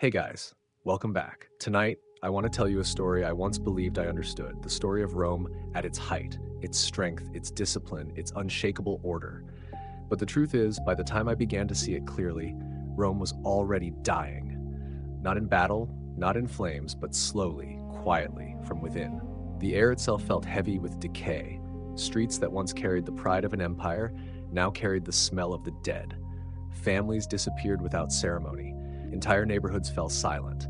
Hey guys, welcome back. Tonight, I want to tell you a story I once believed I understood, the story of Rome at its height, its strength, its discipline, its unshakable order. But the truth is, by the time I began to see it clearly, Rome was already dying. Not in battle, not in flames, but slowly, quietly, from within. The air itself felt heavy with decay. Streets that once carried the pride of an empire now carried the smell of the dead. Families disappeared without ceremony. Entire neighborhoods fell silent.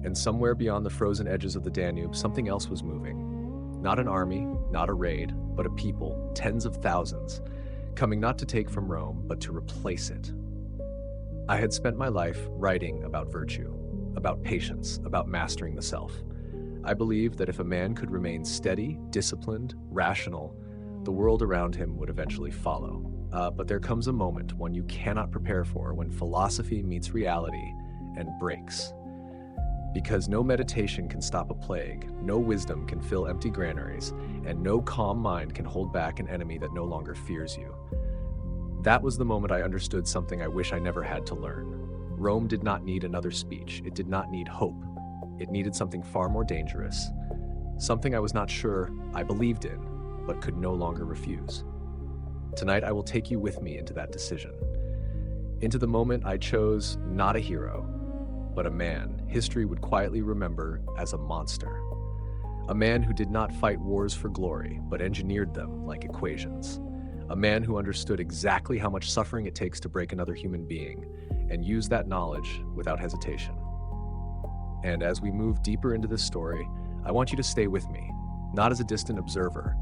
And somewhere beyond the frozen edges of the Danube, something else was moving. Not an army, not a raid, but a people, tens of thousands, coming not to take from Rome, but to replace it. I had spent my life writing about virtue, about patience, about mastering the self. I believed that if a man could remain steady, disciplined, rational, the world around him would eventually follow. But there comes a moment, one you cannot prepare for, when philosophy meets reality and breaks. Because no meditation can stop a plague, no wisdom can fill empty granaries, and no calm mind can hold back an enemy that no longer fears you. That was the moment I understood something I wish I never had to learn. Rome did not need another speech. It did not need hope. It needed something far more dangerous. Something I was not sure I believed in, but could no longer refuse. Tonight, I will take you with me into that decision. Into the moment I chose not a hero, but a man history would quietly remember as a monster. A man who did not fight wars for glory, but engineered them like equations. A man who understood exactly how much suffering it takes to break another human being, and used that knowledge without hesitation. And as we move deeper into this story, I want you to stay with me, not as a distant observer,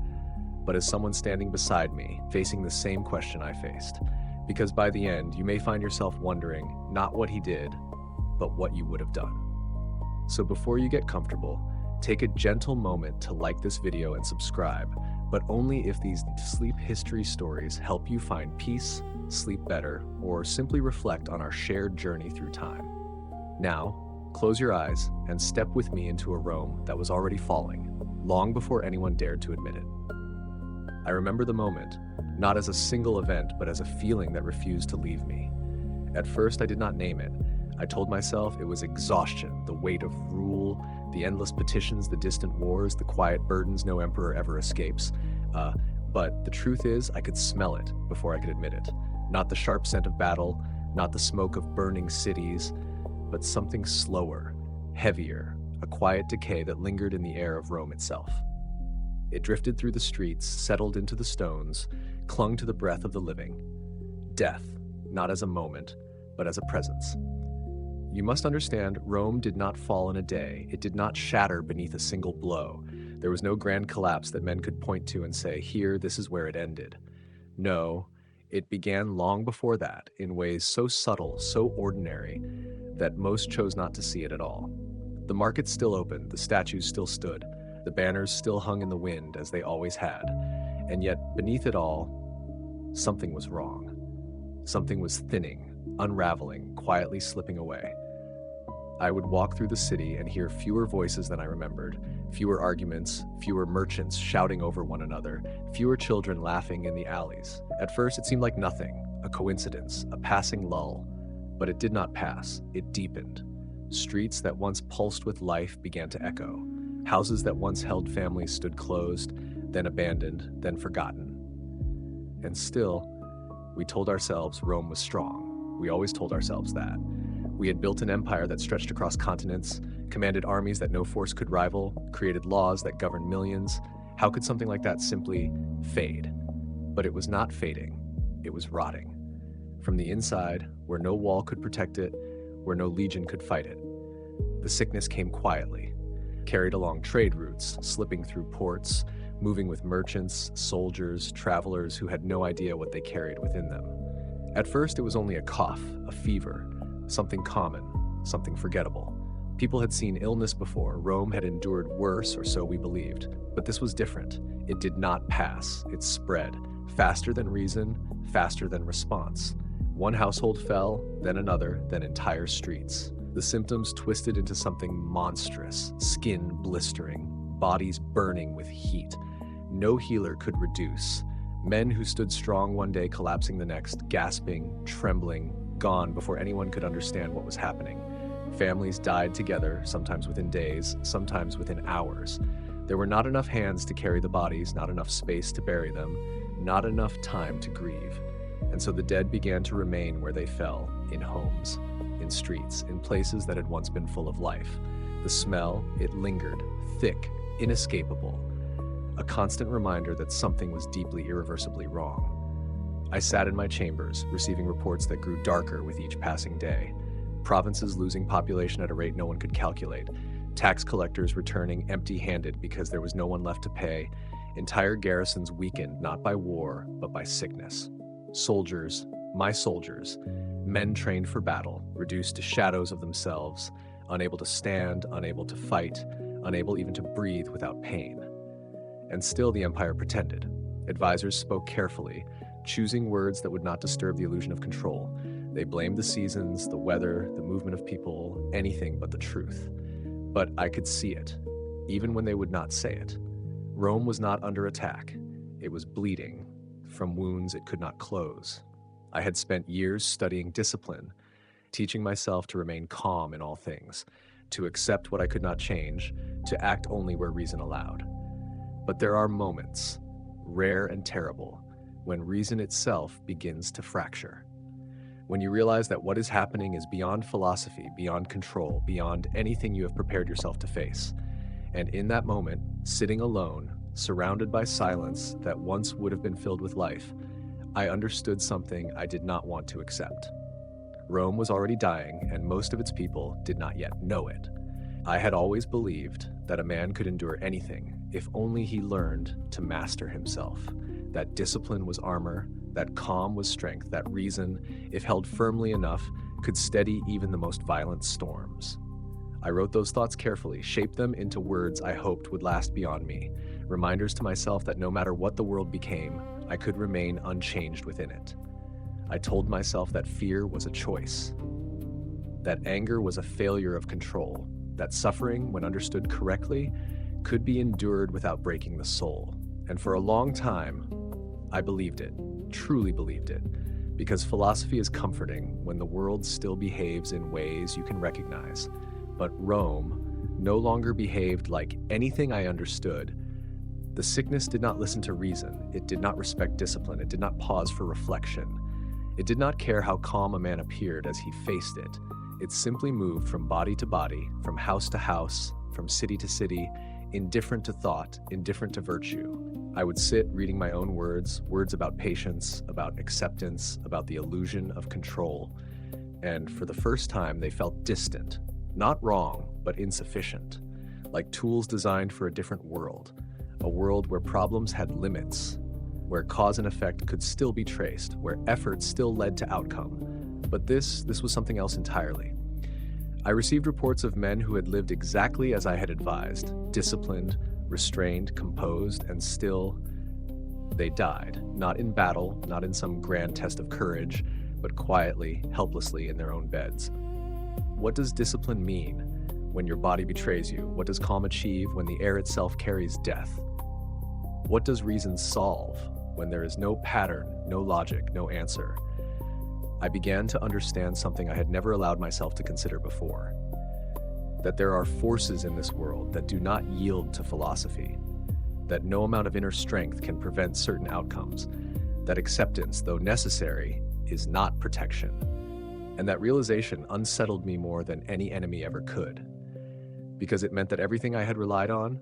but as someone standing beside me, facing the same question I faced. Because by the end, you may find yourself wondering not what he did, but what you would have done. So before you get comfortable, take a gentle moment to like this video and subscribe, but only if these sleep history stories help you find peace, sleep better, or simply reflect on our shared journey through time. Now, close your eyes and step with me into a Rome that was already falling, long before anyone dared to admit it. I remember the moment, not as a single event, but as a feeling that refused to leave me. At first, I did not name it. I told myself it was exhaustion, the weight of rule, the endless petitions, the distant wars, the quiet burdens no emperor ever escapes. But the truth is, I could smell it before I could admit it. Not the sharp scent of battle, not the smoke of burning cities, but something slower, heavier, a quiet decay that lingered in the air of Rome itself. It drifted through the streets, settled into the stones, clung to the breath of the living. Death, not as a moment, but as a presence. You must understand, Rome did not fall in a day. It did not shatter beneath a single blow. There was no grand collapse that men could point to and say, here, this is where it ended. No, it began long before that, in ways so subtle, so ordinary, that most chose not to see it at all. The markets still opened, the statues still stood, the banners still hung in the wind as they always had, and yet beneath it all, something was wrong. Something was thinning, unraveling, quietly slipping away. I would walk through the city and hear fewer voices than I remembered, fewer arguments, fewer merchants shouting over one another, fewer children laughing in the alleys. At first, it seemed like nothing, a coincidence, a passing lull. But it did not pass, it deepened. Streets that once pulsed with life began to echo. Houses that once held families stood closed, then abandoned, then forgotten. And still, we told ourselves Rome was strong. We always told ourselves that. We had built an empire that stretched across continents, commanded armies that no force could rival, created laws that governed millions. How could something like that simply fade? But it was not fading, it was rotting. From the inside, where no wall could protect it, where no legion could fight it. The sickness came quietly, carried along trade routes, slipping through ports, moving with merchants, soldiers, travelers who had no idea what they carried within them. At first, it was only a cough, a fever, something common, something forgettable. People had seen illness before. Rome had endured worse, or so we believed. But this was different. It did not pass. It spread, faster than reason, faster than response. One household fell, then another, then entire streets. The symptoms twisted into something monstrous, skin blistering, bodies burning with heat. No healer could reduce. Men who stood strong one day collapsing the next, gasping, trembling, gone before anyone could understand what was happening. Families died together, sometimes within days, sometimes within hours. There were not enough hands to carry the bodies, not enough space to bury them, not enough time to grieve. And so the dead began to remain where they fell, in homes, in streets, in places that had once been full of life. The smell, it lingered, thick, inescapable, a constant reminder that something was deeply, irreversibly wrong. I sat in my chambers, receiving reports that grew darker with each passing day. Provinces losing population at a rate no one could calculate. Tax collectors returning empty-handed because there was no one left to pay. Entire garrisons weakened not by war, but by sickness. Soldiers, my soldiers, men trained for battle, reduced to shadows of themselves, unable to stand, unable to fight, unable even to breathe without pain. And still the empire pretended. Advisors spoke carefully, choosing words that would not disturb the illusion of control. They blamed the seasons, the weather, the movement of people, anything but the truth. But I could see it, even when they would not say it. Rome was not under attack. It was bleeding from wounds it could not close. I had spent years studying discipline, teaching myself to remain calm in all things, to accept what I could not change, to act only where reason allowed. But there are moments, rare and terrible, when reason itself begins to fracture. When you realize that what is happening is beyond philosophy, beyond control, beyond anything you have prepared yourself to face. And in that moment, sitting alone, surrounded by silence that once would have been filled with life, I understood something I did not want to accept. Rome was already dying, and most of its people did not yet know it. I had always believed that a man could endure anything if only he learned to master himself, that discipline was armor, that calm was strength, that reason, if held firmly enough, could steady even the most violent storms. I wrote those thoughts carefully, shaped them into words I hoped would last beyond me, reminders to myself that no matter what the world became, I could remain unchanged within it. I told myself that fear was a choice, that anger was a failure of control, that suffering, when understood correctly, could be endured without breaking the soul. And for a long time, I believed it, truly believed it, because philosophy is comforting when the world still behaves in ways you can recognize. But Rome no longer behaved like anything I understood. The sickness did not listen to reason. It did not respect discipline. It did not pause for reflection. It did not care how calm a man appeared as he faced it. It simply moved from body to body, from house to house, from city to city, indifferent to thought, indifferent to virtue. I would sit reading my own words about patience, about acceptance, about the illusion of control. And for the first time, they felt distant, not wrong, but insufficient, like tools designed for a different world, a world where problems had limits, where cause and effect could still be traced, where effort still led to outcome. But this was something else entirely. I received reports of men who had lived exactly as I had advised, disciplined, restrained, composed, and still they died, not in battle, not in some grand test of courage, but quietly, helplessly in their own beds. What does discipline mean when your body betrays you? What does calm achieve when the air itself carries death? What does reason solve when there is no pattern, no logic, no answer? I began to understand something I had never allowed myself to consider before. That there are forces in this world that do not yield to philosophy, that no amount of inner strength can prevent certain outcomes, that acceptance, though necessary, is not protection. And that realization unsettled me more than any enemy ever could, because it meant that everything I had relied on,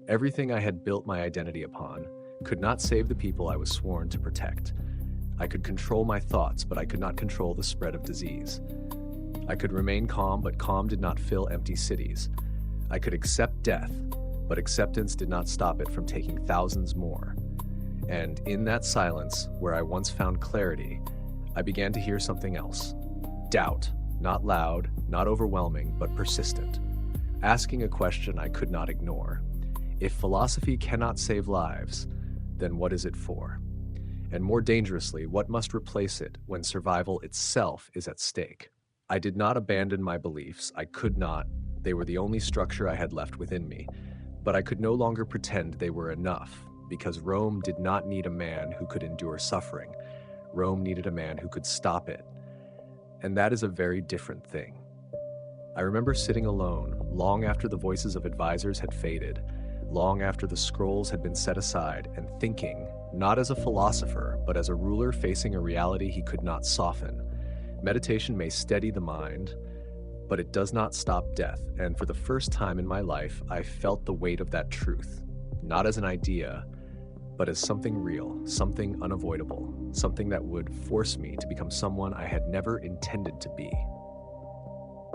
everything I had built my identity upon, could not save the people I was sworn to protect. I could control my thoughts, but I could not control the spread of disease. I could remain calm, but calm did not fill empty cities. I could accept death, but acceptance did not stop it from taking thousands more. And in that silence, where I once found clarity, I began to hear something else. Doubt, not loud, not overwhelming, but persistent. Asking a question I could not ignore. If philosophy cannot save lives, then what is it for? And more dangerously, what must replace it when survival itself is at stake? I did not abandon my beliefs. I could not. They were the only structure I had left within me. But I could no longer pretend they were enough, because Rome did not need a man who could endure suffering. Rome needed a man who could stop it. And that is a very different thing. I remember sitting alone, long after the voices of advisors had faded, long after the scrolls had been set aside, and thinking, not as a philosopher, but as a ruler facing a reality he could not soften. Meditation may steady the mind, but it does not stop death, and for the first time in my life, I felt the weight of that truth, not as an idea, but as something real, something unavoidable, something that would force me to become someone I had never intended to be.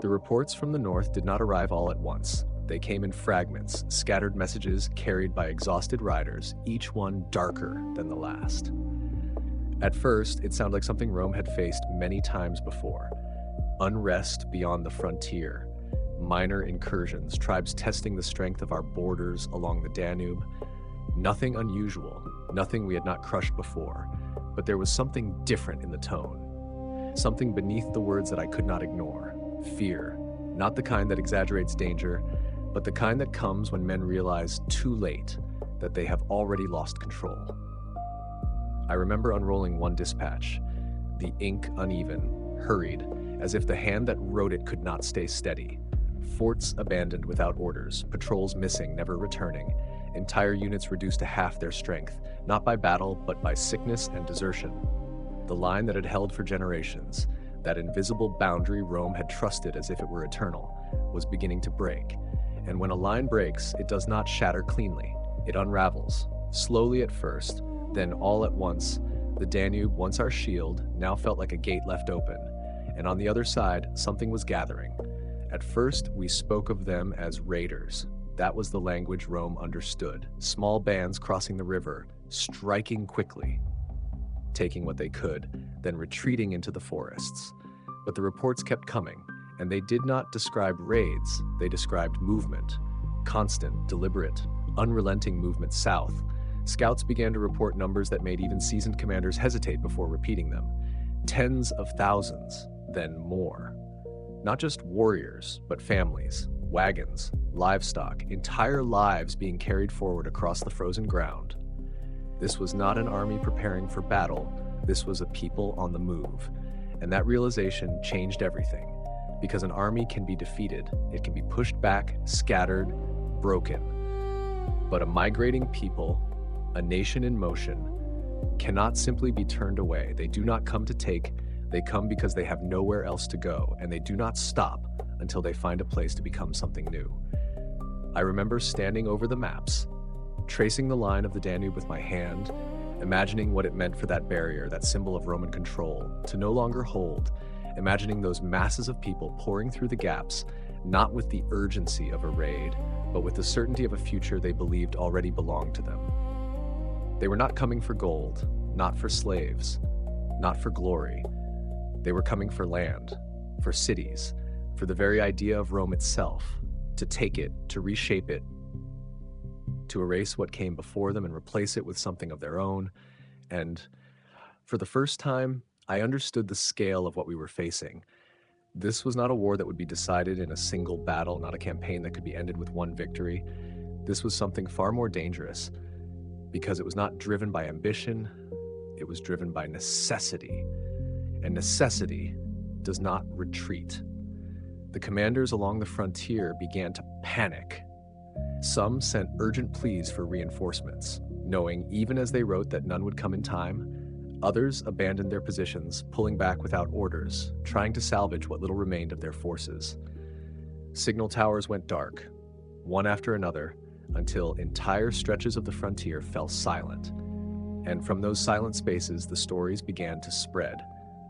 The reports from the north did not arrive all at once. They came in fragments, scattered messages carried by exhausted riders, each one darker than the last. At first, it sounded like something Rome had faced many times before. Unrest beyond the frontier, minor incursions, tribes testing the strength of our borders along the Danube. Nothing unusual, nothing we had not crushed before, but there was something different in the tone. Something beneath the words that I could not ignore. Fear, not the kind that exaggerates danger, but the kind that comes when men realize too late that they have already lost control. I remember unrolling one dispatch, the ink uneven, hurried, as if the hand that wrote it could not stay steady. Forts abandoned without orders, patrols missing, never returning, entire units reduced to half their strength, not by battle, but by sickness and desertion. The line that had held for generations, that invisible boundary Rome had trusted as if it were eternal, was beginning to break. And when a line breaks, it does not shatter cleanly. It unravels, slowly at first, then all at once. The Danube, once our shield, now felt like a gate left open. And on the other side, something was gathering. At first, we spoke of them as raiders. That was the language Rome understood. Small bands crossing the river, striking quickly, taking what they could, then retreating into the forests. But the reports kept coming, and they did not describe raids, they described movement. Constant, deliberate, unrelenting movement south. Scouts began to report numbers that made even seasoned commanders hesitate before repeating them. Tens of thousands, then more. Not just warriors, but families, wagons, livestock, entire lives being carried forward across the frozen ground. This was not an army preparing for battle, this was a people on the move. And that realization changed everything. Because an army can be defeated, it can be pushed back, scattered, broken. But a migrating people, a nation in motion, cannot simply be turned away. They do not come to take, they come because they have nowhere else to go, and they do not stop until they find a place to become something new. I remember standing over the maps, tracing the line of the Danube with my hand, imagining what it meant for that barrier, that symbol of Roman control, to no longer hold, imagining those masses of people pouring through the gaps, not with the urgency of a raid, but with the certainty of a future they believed already belonged to them. They were not coming for gold, not for slaves, not for glory. They were coming for land, for cities, for the very idea of Rome itself, to take it, to reshape it, to erase what came before them and replace it with something of their own. And for the first time, I understood the scale of what we were facing. This was not a war that would be decided in a single battle, not a campaign that could be ended with one victory. This was something far more dangerous, because it was not driven by ambition, it was driven by necessity. And necessity does not retreat. The commanders along the frontier began to panic. Some sent urgent pleas for reinforcements, knowing even as they wrote that none would come in time. Others abandoned their positions, pulling back without orders, trying to salvage what little remained of their forces. Signal towers went dark, one after another, until entire stretches of the frontier fell silent. And from those silent spaces, the stories began to spread.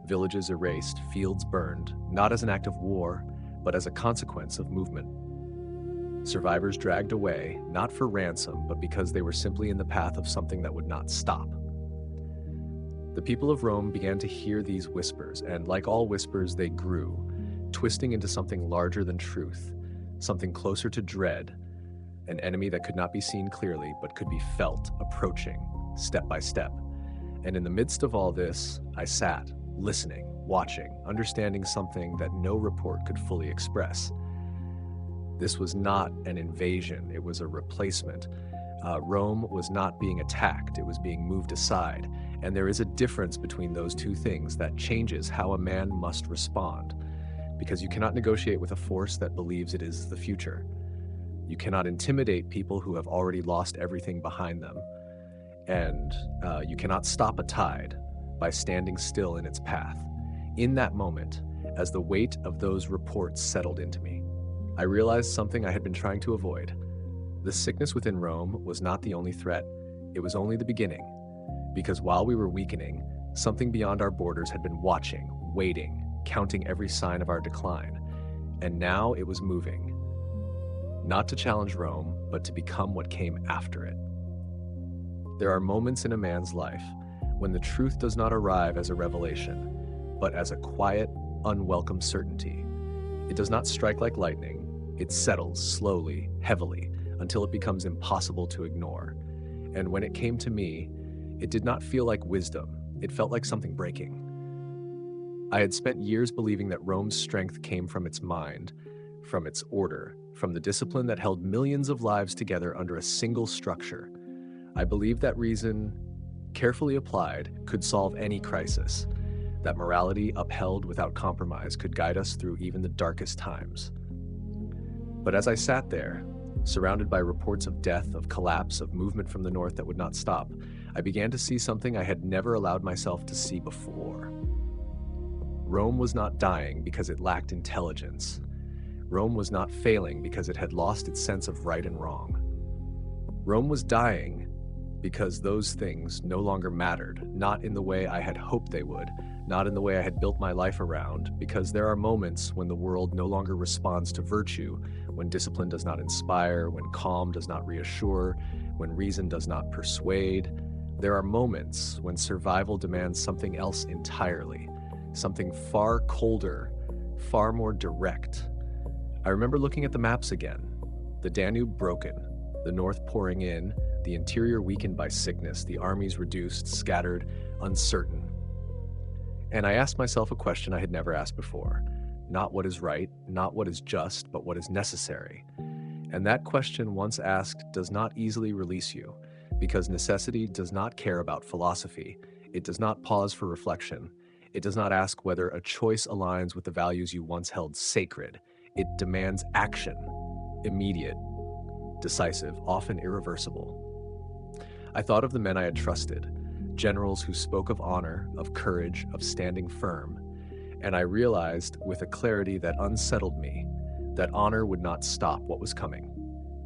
Villages erased, fields burned, not as an act of war, but as a consequence of movement. Survivors dragged away, not for ransom, but because they were simply in the path of something that would not stop. The people of Rome began to hear these whispers, and like all whispers, they grew, twisting into something larger than truth, something closer to dread, an enemy that could not be seen clearly, but could be felt approaching, step by step. And in the midst of all this, I sat, listening, watching, understanding something that no report could fully express. This was not an invasion, it was a replacement. Rome was not being attacked, it was being moved aside. And there is a difference between those two things that changes how a man must respond. because you cannot negotiate with a force that believes it is the future. You cannot intimidate people who have already lost everything behind them. And you cannot stop a tide by standing still in its path. In that moment, as the weight of those reports settled into me, I realized something I had been trying to avoid. The sickness within Rome was not the only threat. It was only the beginning. Because while we were weakening, something beyond our borders had been watching, waiting, counting every sign of our decline. And now it was moving. Not to challenge Rome, but to become what came after it. There are moments in a man's life when the truth does not arrive as a revelation, but as a quiet, unwelcome certainty. It does not strike like lightning. It settles slowly, heavily, until it becomes impossible to ignore. And when it came to me, it did not feel like wisdom. It felt like something breaking. I had spent years believing that Rome's strength came from its mind, from its order, from the discipline that held millions of lives together under a single structure. I believed that reason, carefully applied, could solve any crisis, that morality upheld without compromise could guide us through even the darkest times. But as I sat there, surrounded by reports of death, of collapse, of movement from the north that would not stop, I began to see something I had never allowed myself to see before. Rome was not dying because it lacked intelligence. Rome was not failing because it had lost its sense of right and wrong. Rome was dying because those things no longer mattered, not in the way I had hoped they would, not in the way I had built my life around, because there are moments when the world no longer responds to virtue, when discipline does not inspire, when calm does not reassure, when reason does not persuade. There are moments when survival demands something else entirely, something far colder, far more direct. I remember looking at the maps again, the Danube broken, the north pouring in, the interior weakened by sickness, the armies reduced, scattered, uncertain. And I asked myself a question I had never asked before. Not what is right, not what is just, but what is necessary. And that question, once asked, does not easily release you, because necessity does not care about philosophy. It does not pause for reflection. It does not ask whether a choice aligns with the values you once held sacred. It demands action, immediate, decisive, often irreversible. I thought of the men I had trusted, generals who spoke of honor, of courage, of standing firm, and I realized with a clarity that unsettled me that honor would not stop what was coming.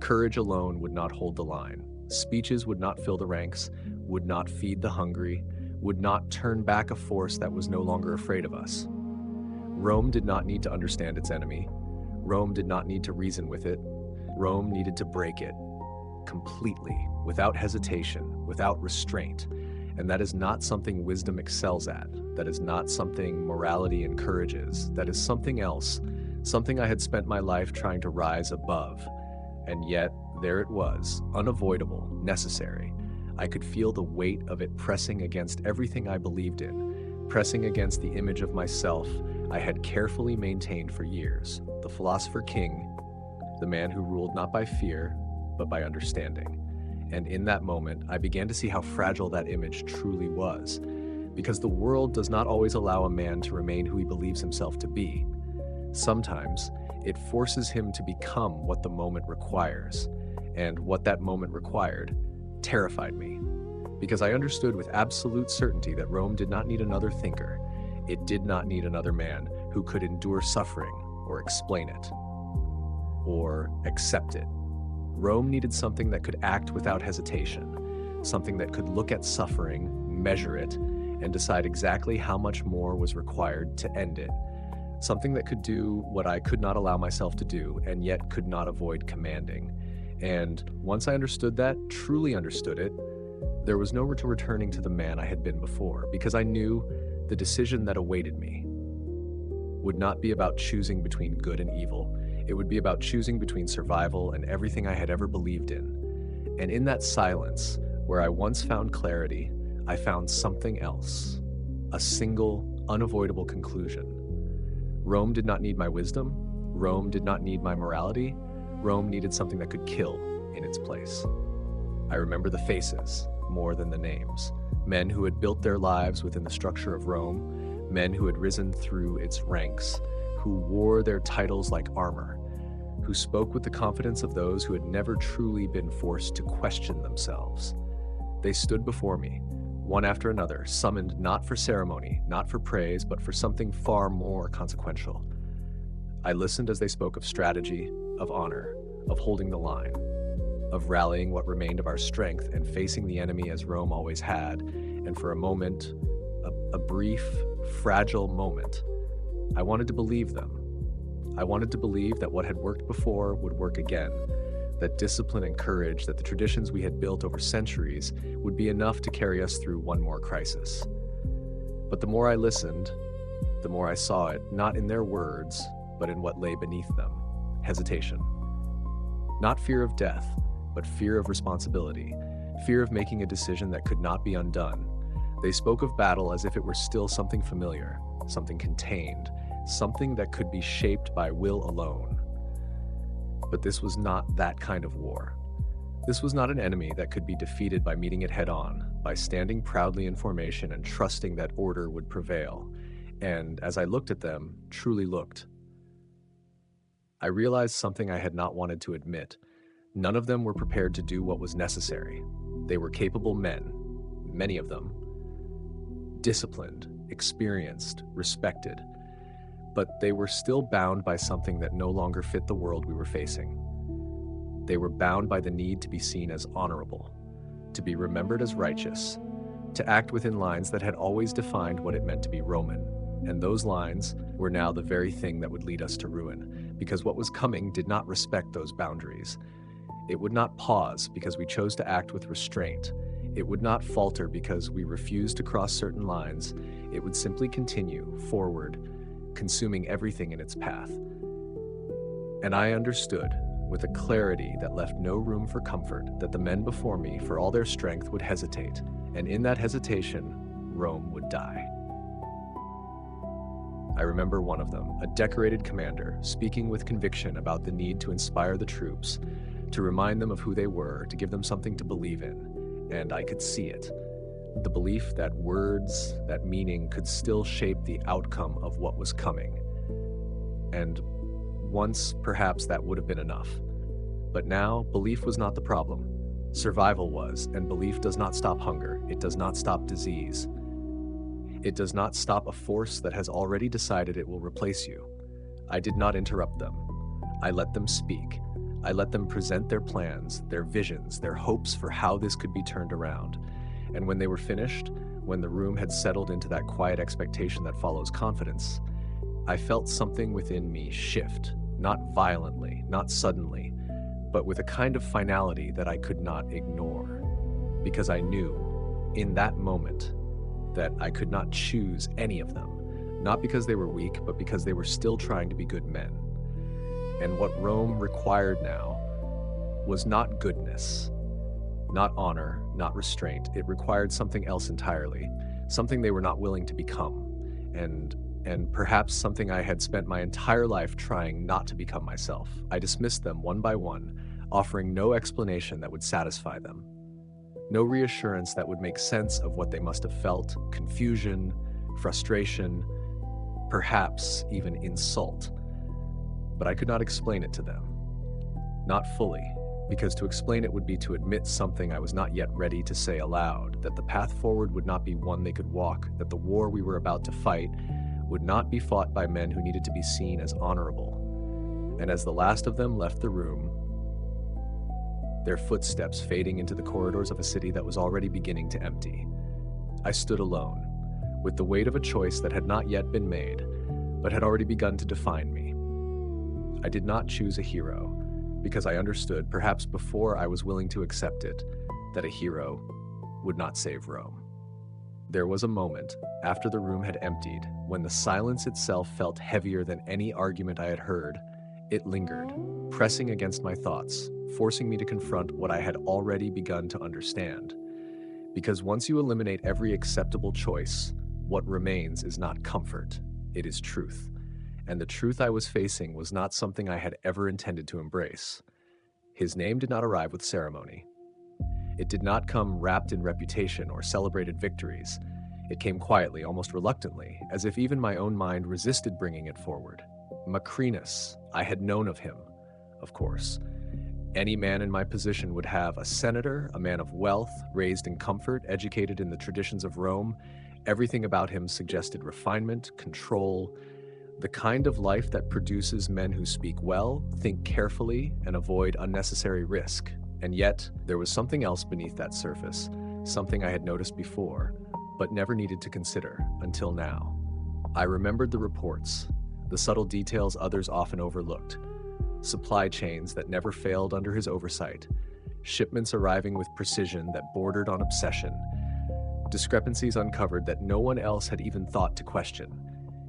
Courage alone would not hold the line. Speeches would not fill the ranks, would not feed the hungry, would not turn back a force that was no longer afraid of us. Rome did not need to understand its enemy. Rome did not need to reason with it. Rome needed to break it completely, without hesitation, without restraint. And that is not something wisdom excels at. That is not something morality encourages. That is something else, something I had spent my life trying to rise above. And yet, there it was, unavoidable, necessary. I could feel the weight of it pressing against everything I believed in, pressing against the image of myself I had carefully maintained for years, the philosopher king, the man who ruled not by fear, but by understanding. And in that moment, I began to see how fragile that image truly was, because the world does not always allow a man to remain who he believes himself to be. Sometimes, it forces him to become what the moment requires, and what that moment required terrified me, because I understood with absolute certainty that Rome did not need another thinker. It did not need another man who could endure suffering or explain it or accept it. Rome needed something that could act without hesitation, something that could look at suffering, measure it, and decide exactly how much more was required to end it. Something that could do what I could not allow myself to do, and yet could not avoid commanding. And once I understood that, truly understood it, there was no returning to the man I had been before, because I knew the decision that awaited me would not be about choosing between good and evil. It would be about choosing between survival and everything I had ever believed in. And in that silence, where I once found clarity, I found something else, a single, unavoidable conclusion. Rome did not need my wisdom. Rome did not need my morality. Rome needed something that could kill in its place. I remember the faces more than the names. Men who had built their lives within the structure of Rome, men who had risen through its ranks, who wore their titles like armor, who spoke with the confidence of those who had never truly been forced to question themselves. They stood before me, one after another, summoned not for ceremony, not for praise, but for something far more consequential. I listened as they spoke of strategy, of honor, of holding the line, of rallying what remained of our strength and facing the enemy as Rome always had, and for a moment, a brief, fragile moment, I wanted to believe them. I wanted to believe that what had worked before would work again, that discipline and courage, that the traditions we had built over centuries would be enough to carry us through one more crisis. But the more I listened, the more I saw it, not in their words, but in what lay beneath them: hesitation. Not fear of death, but fear of responsibility, fear of making a decision that could not be undone. They spoke of battle as if it were still something familiar, something contained, something that could be shaped by will alone. But this was not that kind of war. This was not an enemy that could be defeated by meeting it head-on, by standing proudly in formation and trusting that order would prevail. And as I looked at them, truly looked, I realized something I had not wanted to admit. None of them were prepared to do what was necessary. They were capable men, many of them, disciplined, experienced, respected, but they were still bound by something that no longer fit the world we were facing. They were bound by the need to be seen as honorable, to be remembered as righteous, to act within lines that had always defined what it meant to be Roman. And those lines were now the very thing that would lead us to ruin, because what was coming did not respect those boundaries. It would not pause because we chose to act with restraint. It would not falter because we refused to cross certain lines. It would simply continue forward, consuming everything in its path. And I understood, with a clarity that left no room for comfort, that the men before me, for all their strength, would hesitate, and in that hesitation, Rome would die. I remember one of them, a decorated commander, speaking with conviction about the need to inspire the troops, to remind them of who they were, to give them something to believe in, and I could see it. The belief that words, that meaning could still shape the outcome of what was coming. And once, perhaps that would have been enough. But now, belief was not the problem. Survival was, and belief does not stop hunger. It does not stop disease. It does not stop a force that has already decided it will replace you. I did not interrupt them. I let them speak. I let them present their plans, their visions, their hopes for how this could be turned around. And when they were finished, when the room had settled into that quiet expectation that follows confidence, I felt something within me shift, not violently, not suddenly, but with a kind of finality that I could not ignore. Because I knew, in that moment, that I could not choose any of them, not because they were weak, but because they were still trying to be good men. And what Rome required now was not goodness, not honor, not restraint. It required something else entirely, something they were not willing to become, and perhaps something I had spent my entire life trying not to become myself. I dismissed them one by one, offering no explanation that would satisfy them, no reassurance that would make sense of what they must have felt: confusion, frustration, perhaps even insult. But I could not explain it to them. Not fully, because to explain it would be to admit something I was not yet ready to say aloud, that the path forward would not be one they could walk, that the war we were about to fight would not be fought by men who needed to be seen as honorable. And as the last of them left the room, their footsteps fading into the corridors of a city that was already beginning to empty, I stood alone, with the weight of a choice that had not yet been made, but had already begun to define me. I did not choose a hero, because I understood, perhaps before I was willing to accept it, that a hero would not save Rome. There was a moment, after the room had emptied, when the silence itself felt heavier than any argument I had heard. It lingered, pressing against my thoughts, forcing me to confront what I had already begun to understand. Because once you eliminate every acceptable choice, what remains is not comfort, it is truth. And the truth I was facing was not something I had ever intended to embrace. His name did not arrive with ceremony. It did not come wrapped in reputation or celebrated victories. It came quietly, almost reluctantly, as if even my own mind resisted bringing it forward. Macrinus, I had known of him, of course. Any man in my position would have a senator, a man of wealth, raised in comfort, educated in the traditions of Rome. Everything about him suggested refinement, control, the kind of life that produces men who speak well, think carefully, and avoid unnecessary risk. And yet, there was something else beneath that surface, something I had noticed before, but never needed to consider until now. I remembered the reports, the subtle details others often overlooked, supply chains that never failed under his oversight, shipments arriving with precision that bordered on obsession, discrepancies uncovered that no one else had even thought to question.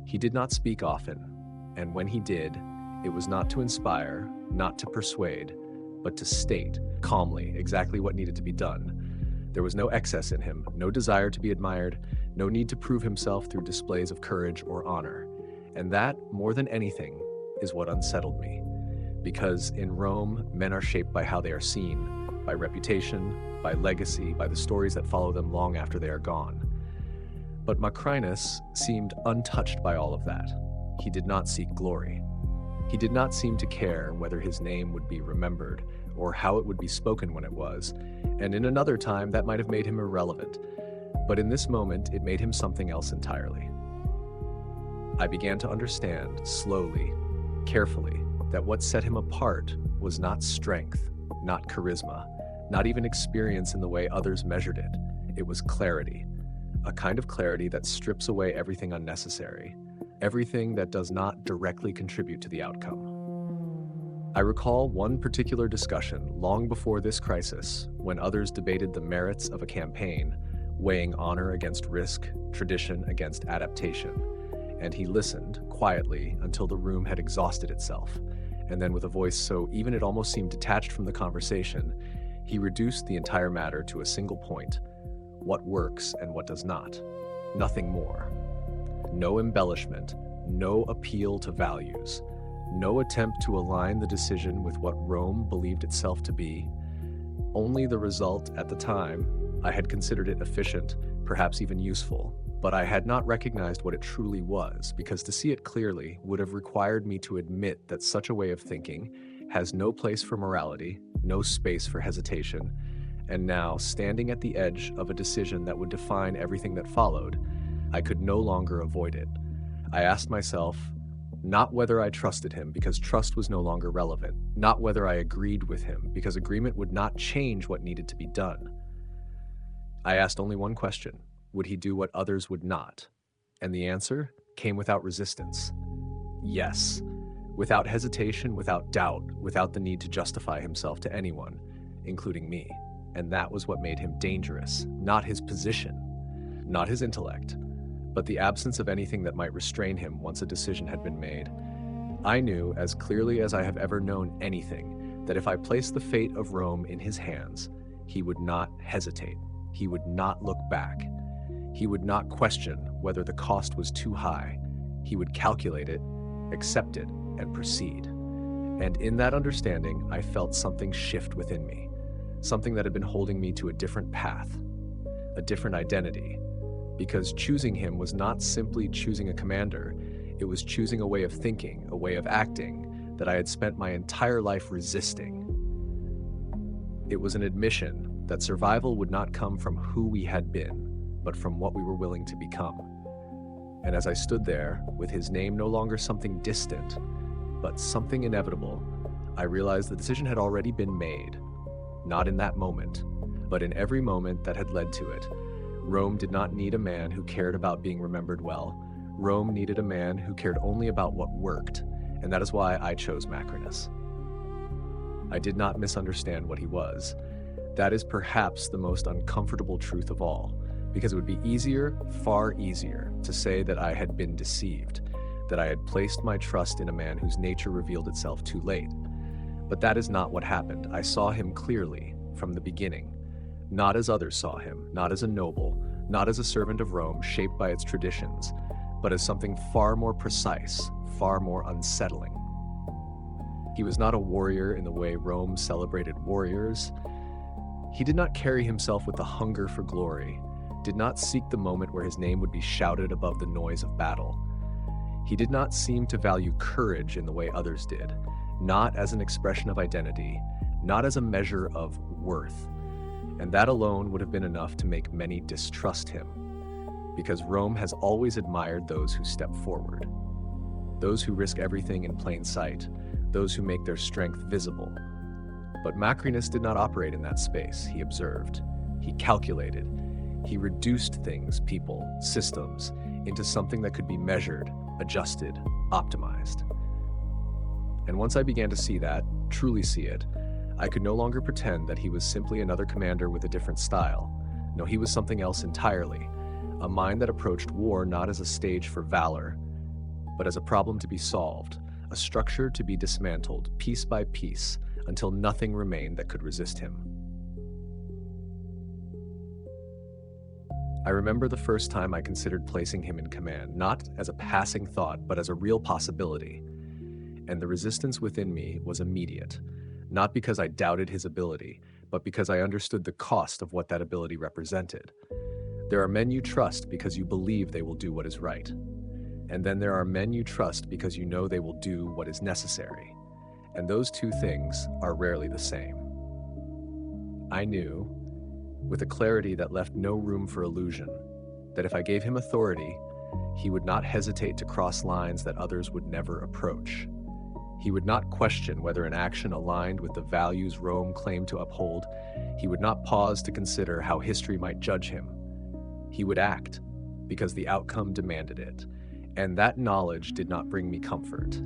He did not speak often, and when he did, it was not to inspire, not to persuade, but to state, calmly, exactly what needed to be done. There was no excess in him, no desire to be admired, no need to prove himself through displays of courage or honor. And that, more than anything, is what unsettled me. Because in Rome, men are shaped by how they are seen, by reputation, by legacy, by the stories that follow them long after they are gone. But Macrinus seemed untouched by all of that. He did not seek glory. He did not seem to care whether his name would be remembered or how it would be spoken when it was, and in another time that might have made him irrelevant. But in this moment, it made him something else entirely. I began to understand, slowly, carefully, that what set him apart was not strength, not charisma, not even experience in the way others measured it. It was clarity. A kind of clarity that strips away everything unnecessary, everything that does not directly contribute to the outcome. I recall one particular discussion long before this crisis, when others debated the merits of a campaign, weighing honor against risk, tradition against adaptation, and he listened quietly until the room had exhausted itself, and then with a voice so even it almost seemed detached from the conversation, he reduced the entire matter to a single point: what works and what does not. Nothing more. No embellishment, no appeal to values, no attempt to align the decision with what Rome believed itself to be. Only the result at the time. I had considered it efficient, perhaps even useful, but I had not recognized what it truly was, because to see it clearly would have required me to admit that such a way of thinking has no place for morality, no space for hesitation. And now, standing at the edge of a decision that would define everything that followed, I could no longer avoid it. I asked myself, not whether I trusted him, because trust was no longer relevant, not whether I agreed with him, because agreement would not change what needed to be done. I asked only one question: would he do what others would not? And the answer came without resistance. Yes. Without hesitation, without doubt, without the need to justify himself to anyone, including me. And that was what made him dangerous, not his position, not his intellect, but the absence of anything that might restrain him once a decision had been made. I knew, as clearly as I have ever known anything, that if I placed the fate of Rome in his hands, he would not hesitate. He would not look back. He would not question whether the cost was too high. He would calculate it, accept it, and proceed. And in that understanding, I felt something shift within me. Something that had been holding me to a different path, a different identity, because choosing him was not simply choosing a commander, it was choosing a way of thinking, a way of acting that I had spent my entire life resisting. It was an admission that survival would not come from who we had been, but from what we were willing to become. And as I stood there, with his name no longer something distant, but something inevitable, I realized the decision had already been made. Not in that moment, but in every moment that had led to it. Rome did not need a man who cared about being remembered well. Rome needed a man who cared only about what worked, and that is why I chose Macrinus. I did not misunderstand what he was. That is perhaps the most uncomfortable truth of all, because it would be easier, far easier, to say that I had been deceived, that I had placed my trust in a man whose nature revealed itself too late. But that is not what happened. I saw him clearly from the beginning, not as others saw him, not as a noble, not as a servant of Rome shaped by its traditions, but as something far more precise, far more unsettling. He was not a warrior in the way Rome celebrated warriors. He did not carry himself with the hunger for glory, did not seek the moment where his name would be shouted above the noise of battle. He did not seem to value courage in the way others did, not as an expression of identity, not as a measure of worth. And that alone would have been enough to make many distrust him, because Rome has always admired those who step forward, those who risk everything in plain sight, those who make their strength visible. But Macrinus did not operate in that space. He observed, he calculated, he reduced things, people, systems, into something that could be measured, adjusted, optimized. And once I began to see that, truly see it, I could no longer pretend that he was simply another commander with a different style. No, he was something else entirely, a mind that approached war not as a stage for valor, but as a problem to be solved, a structure to be dismantled piece by piece until nothing remained that could resist him. I remember the first time I considered placing him in command, not as a passing thought, but as a real possibility. And the resistance within me was immediate, not because I doubted his ability, but because I understood the cost of what that ability represented. There are men you trust because you believe they will do what is right. And then there are men you trust because you know they will do what is necessary. And those two things are rarely the same. I knew, with a clarity that left no room for illusion, that if I gave him authority, he would not hesitate to cross lines that others would never approach. He would not question whether an action aligned with the values Rome claimed to uphold. He would not pause to consider how history might judge him. He would act because the outcome demanded it. And that knowledge did not bring me comfort.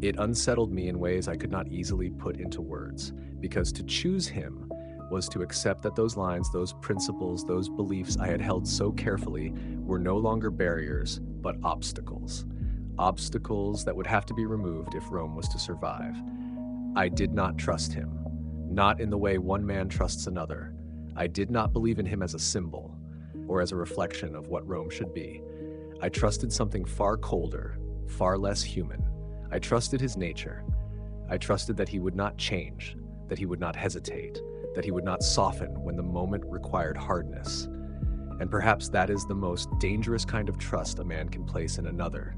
It unsettled me in ways I could not easily put into words, because to choose him was to accept that those lines, those principles, those beliefs I had held so carefully were no longer barriers, but obstacles. Obstacles that would have to be removed if Rome was to survive. I did not trust him, not in the way one man trusts another. I did not believe in him as a symbol, or as a reflection of what Rome should be. I trusted something far colder, far less human. I trusted his nature. I trusted that he would not change, that he would not hesitate, that he would not soften when the moment required hardness. And perhaps that is the most dangerous kind of trust a man can place in another,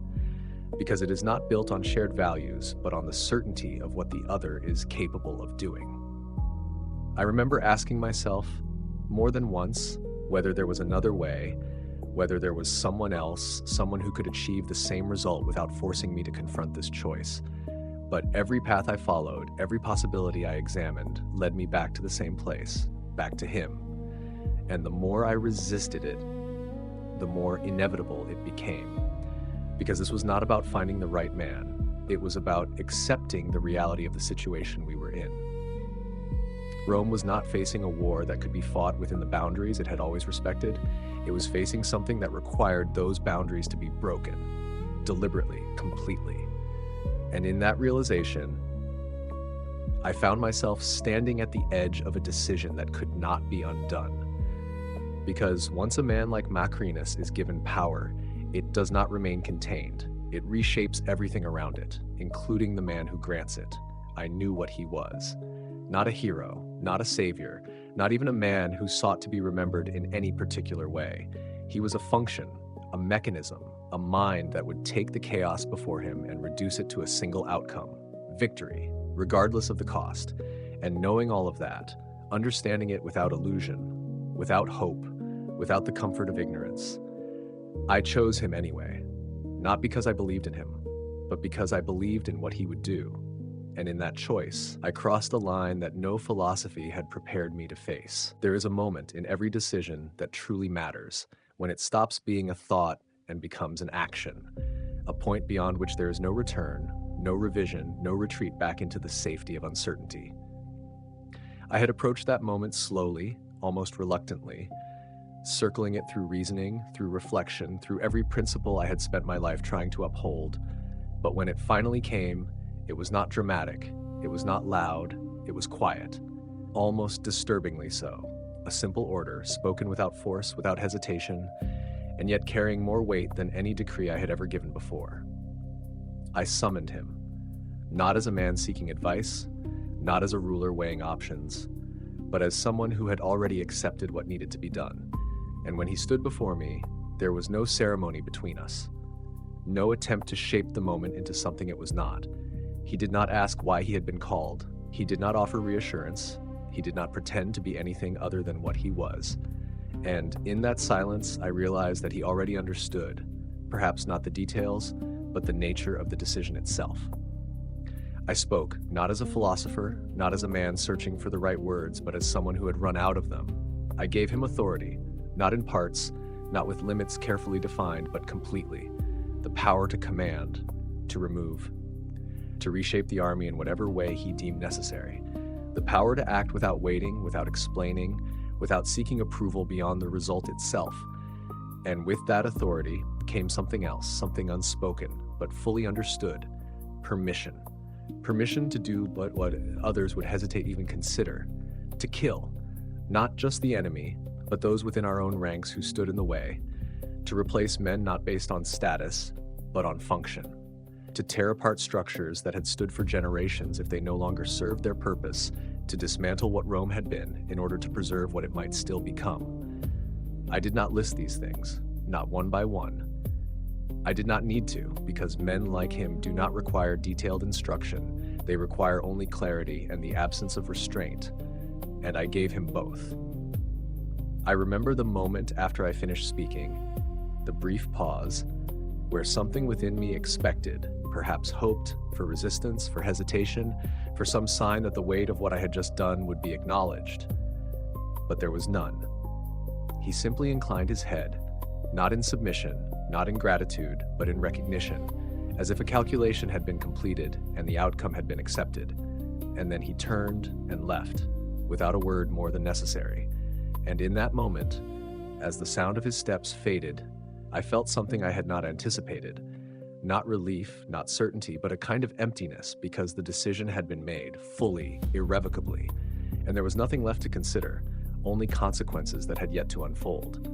because it is not built on shared values, but on the certainty of what the other is capable of doing. I remember asking myself more than once whether there was another way, whether there was someone else, someone who could achieve the same result without forcing me to confront this choice. But every path I followed, every possibility I examined, led me back to the same place, back to him. And the more I resisted it, the more inevitable it became. Because this was not about finding the right man. It was about accepting the reality of the situation we were in. Rome was not facing a war that could be fought within the boundaries it had always respected. It was facing something that required those boundaries to be broken, deliberately, completely. And in that realization, I found myself standing at the edge of a decision that could not be undone. Because once a man like Macrinus is given power, it does not remain contained. It reshapes everything around it, including the man who grants it. I knew what he was. Not a hero, not a savior, not even a man who sought to be remembered in any particular way. He was a function, a mechanism, a mind that would take the chaos before him and reduce it to a single outcome, victory, regardless of the cost. And knowing all of that, understanding it without illusion, without hope, without the comfort of ignorance, I chose him anyway, not because I believed in him, but because I believed in what he would do. And in that choice, I crossed a line that no philosophy had prepared me to face. There is a moment in every decision that truly matters, when it stops being a thought and becomes an action, a point beyond which there is no return, no revision, no retreat back into the safety of uncertainty. I had approached that moment slowly, almost reluctantly, circling it through reasoning, through reflection, through every principle I had spent my life trying to uphold. But when it finally came, it was not dramatic, it was not loud, it was quiet, almost disturbingly so. A simple order, spoken without force, without hesitation, and yet carrying more weight than any decree I had ever given before. I summoned him, not as a man seeking advice, not as a ruler weighing options, but as someone who had already accepted what needed to be done. And when he stood before me, there was no ceremony between us. no attempt to shape the moment into something it was not. He did not ask why he had been called. He did not offer reassurance. He did not pretend to be anything other than what he was. And in that silence, I realized that he already understood, perhaps not the details, but the nature of the decision itself. I spoke, not as a philosopher, not as a man searching for the right words, but as someone who had run out of them. I gave him authority, not in parts, not with limits carefully defined, but completely. The power to command, to remove, to reshape the army in whatever way he deemed necessary. The power to act without waiting, without explaining, without seeking approval beyond the result itself. And with that authority came something else, something unspoken, but fully understood: permission. Permission to do what others would hesitate even consider: to kill, not just the enemy, but those within our own ranks who stood in the way, to replace men not based on status, but on function, to tear apart structures that had stood for generations if they no longer served their purpose, to dismantle what Rome had been in order to preserve what it might still become. I did not list these things, not one by one. I did not need to, because men like him do not require detailed instruction. They require only clarity and the absence of restraint, and I gave him both. I remember the moment after I finished speaking, the brief pause, where something within me expected, perhaps hoped, for resistance, for hesitation, for some sign that the weight of what I had just done would be acknowledged. But there was none. He simply inclined his head, not in submission, not in gratitude, but in recognition, as if a calculation had been completed and the outcome had been accepted. And then he turned and left, without a word more than necessary. And in that moment, as the sound of his steps faded, I felt something I had not anticipated. Not relief, not certainty, but a kind of emptiness, because the decision had been made, fully, irrevocably, and there was nothing left to consider, only consequences that had yet to unfold.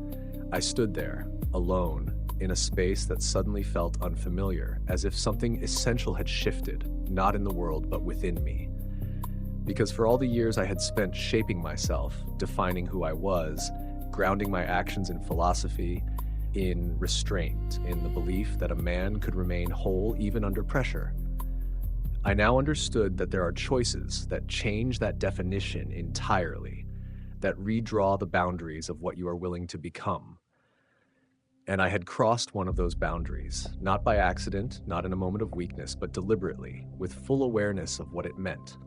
I stood there, alone, in a space that suddenly felt unfamiliar, as if something essential had shifted, not in the world, but within me. Because for all the years I had spent shaping myself, defining who I was, grounding my actions in philosophy, in restraint, in the belief that a man could remain whole even under pressure, I now understood that there are choices that change that definition entirely, that redraw the boundaries of what you are willing to become. And I had crossed one of those boundaries, not by accident, not in a moment of weakness, but deliberately, with full awareness of what it meant.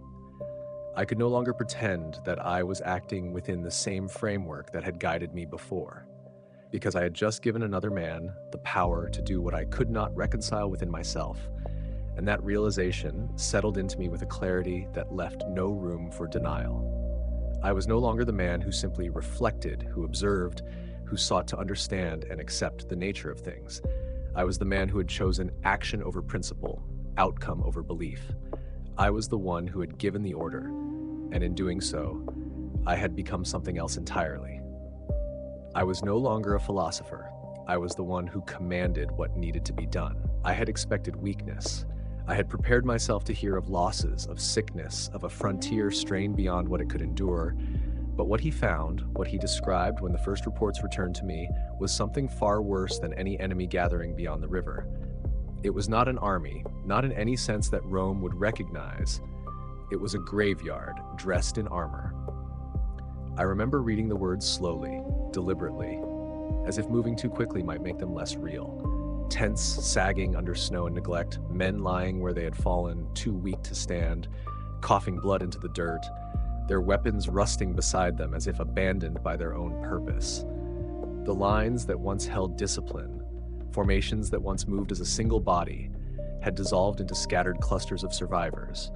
I could no longer pretend that I was acting within the same framework that had guided me before, because I had just given another man the power to do what I could not reconcile within myself, and that realization settled into me with a clarity that left no room for denial. I was no longer the man who simply reflected, who observed, who sought to understand and accept the nature of things. I was the man who had chosen action over principle, outcome over belief. I was the one who had given the order, and in doing so, I had become something else entirely. I was no longer a philosopher. I was the one who commanded what needed to be done. I had expected weakness. I had prepared myself to hear of losses, of sickness, of a frontier strained beyond what it could endure. But what he found, what he described when the first reports returned to me, was something far worse than any enemy gathering beyond the river. It was not an army, not in any sense that Rome would recognize. It was a graveyard dressed in armor. I remember reading the words slowly, deliberately, as if moving too quickly might make them less real. Tents sagging under snow and neglect, men lying where they had fallen, too weak to stand, coughing blood into the dirt, their weapons rusting beside them as if abandoned by their own purpose. The lines that once held discipline, formations that once moved as a single body, had dissolved into scattered clusters of survivors.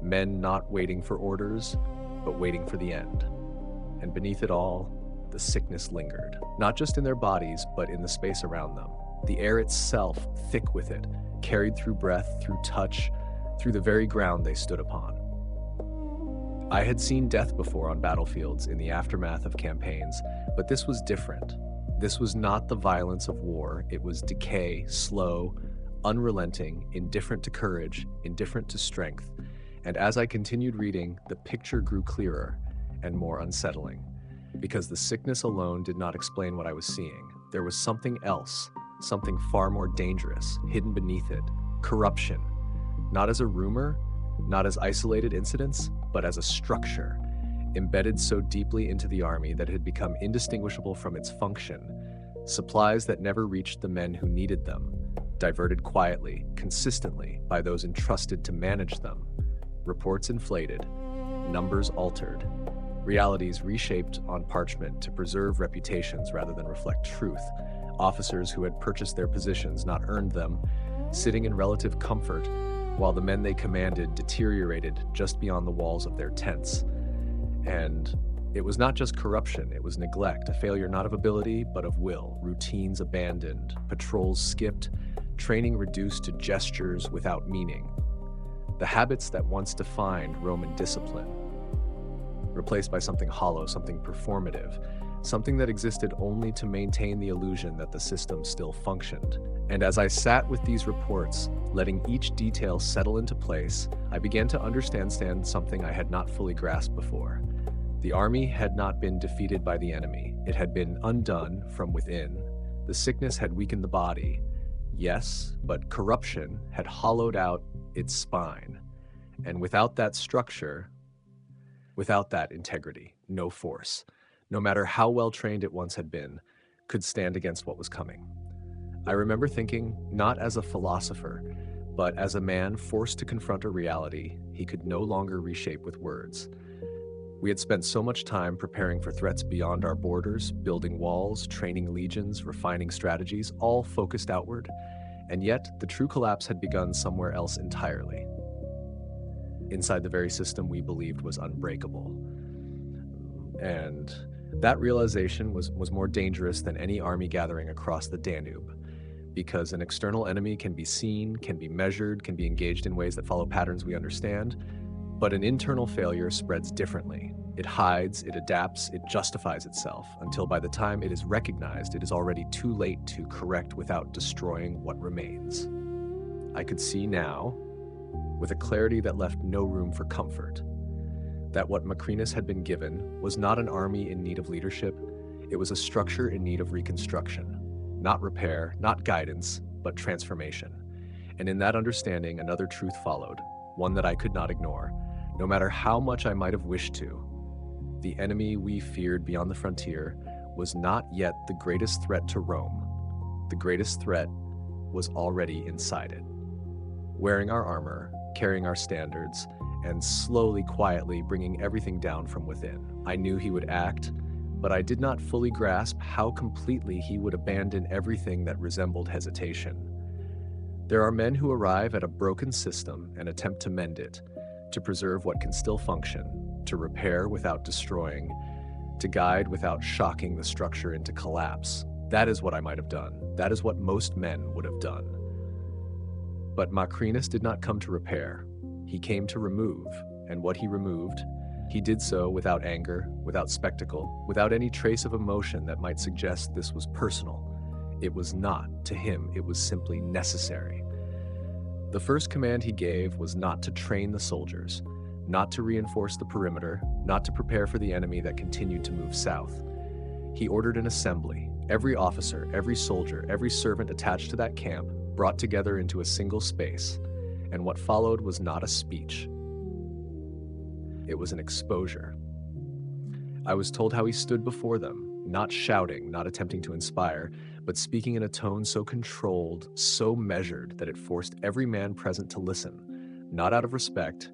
Men not waiting for orders, but waiting for the end. And beneath it all, the sickness lingered, not just in their bodies, but in the space around them. The air itself, thick with it, carried through breath, through touch, through the very ground they stood upon. I had seen death before on battlefields in the aftermath of campaigns, but this was different. This was not the violence of war. It was decay, slow, unrelenting, indifferent to courage, indifferent to strength. And as I continued reading, the picture grew clearer and more unsettling, because the sickness alone did not explain what I was seeing. There was something else, something far more dangerous, hidden beneath it: corruption. Not as a rumor, not as isolated incidents, but as a structure, embedded so deeply into the army that it had become indistinguishable from its function. Supplies that never reached the men who needed them, diverted quietly, consistently by those entrusted to manage them. Reports inflated, numbers altered, realities reshaped on parchment to preserve reputations rather than reflect truth. Officers who had purchased their positions, not earned them, sitting in relative comfort, while the men they commanded deteriorated just beyond the walls of their tents. And it was not just corruption, it was neglect, a failure not of ability, but of will. Routines abandoned, patrols skipped, training reduced to gestures without meaning. The habits that once defined Roman discipline, replaced by something hollow, something performative, something that existed only to maintain the illusion that the system still functioned. And as I sat with these reports, letting each detail settle into place, I began to understand something I had not fully grasped before. The army had not been defeated by the enemy. It had been undone from within. The sickness had weakened the body, yes, but corruption had hollowed out its spine. And without that structure, without that integrity, no force, no matter how well trained it once had been, could stand against what was coming. I remember thinking, not as a philosopher, but as a man forced to confront a reality he could no longer reshape with words. We had spent so much time preparing for threats beyond our borders, building walls, training legions, refining strategies, all focused outward, and yet the true collapse had begun somewhere else entirely, inside the very system we believed was unbreakable. And that realization was more dangerous than any army gathering across the Danube, because an external enemy can be seen, can be measured, can be engaged in ways that follow patterns we understand, but an internal failure spreads differently. It hides, it adapts, it justifies itself, until by the time it is recognized, it is already too late to correct without destroying what remains. I could see now, with a clarity that left no room for comfort, that what Macrinus had been given was not an army in need of leadership, it was a structure in need of reconstruction. Not repair, not guidance, but transformation. And in that understanding, another truth followed, one that I could not ignore, no matter how much I might have wished to. The enemy we feared beyond the frontier was not yet the greatest threat to Rome. The greatest threat was already inside it. Wearing our armor, carrying our standards, and slowly, quietly bringing everything down from within. I knew he would act, but I did not fully grasp how completely he would abandon everything that resembled hesitation. There are men who arrive at a broken system and attempt to mend it, to preserve what can still function, to repair without destroying, to guide without shocking the structure into collapse. That is what I might have done. That is what most men would have done. But Macrinus did not come to repair. He came to remove, and what he removed, he did so without anger, without spectacle, without any trace of emotion that might suggest this was personal. It was not. To him, it was simply necessary. The first command he gave was not to train the soldiers, not to reinforce the perimeter, not to prepare for the enemy that continued to move south. He ordered an assembly, every officer, every soldier, every servant attached to that camp, brought together into a single space, and what followed was not a speech. It was an exposure. I was told how he stood before them, not shouting, not attempting to inspire, but speaking in a tone so controlled, so measured that it forced every man present to listen, not out of respect,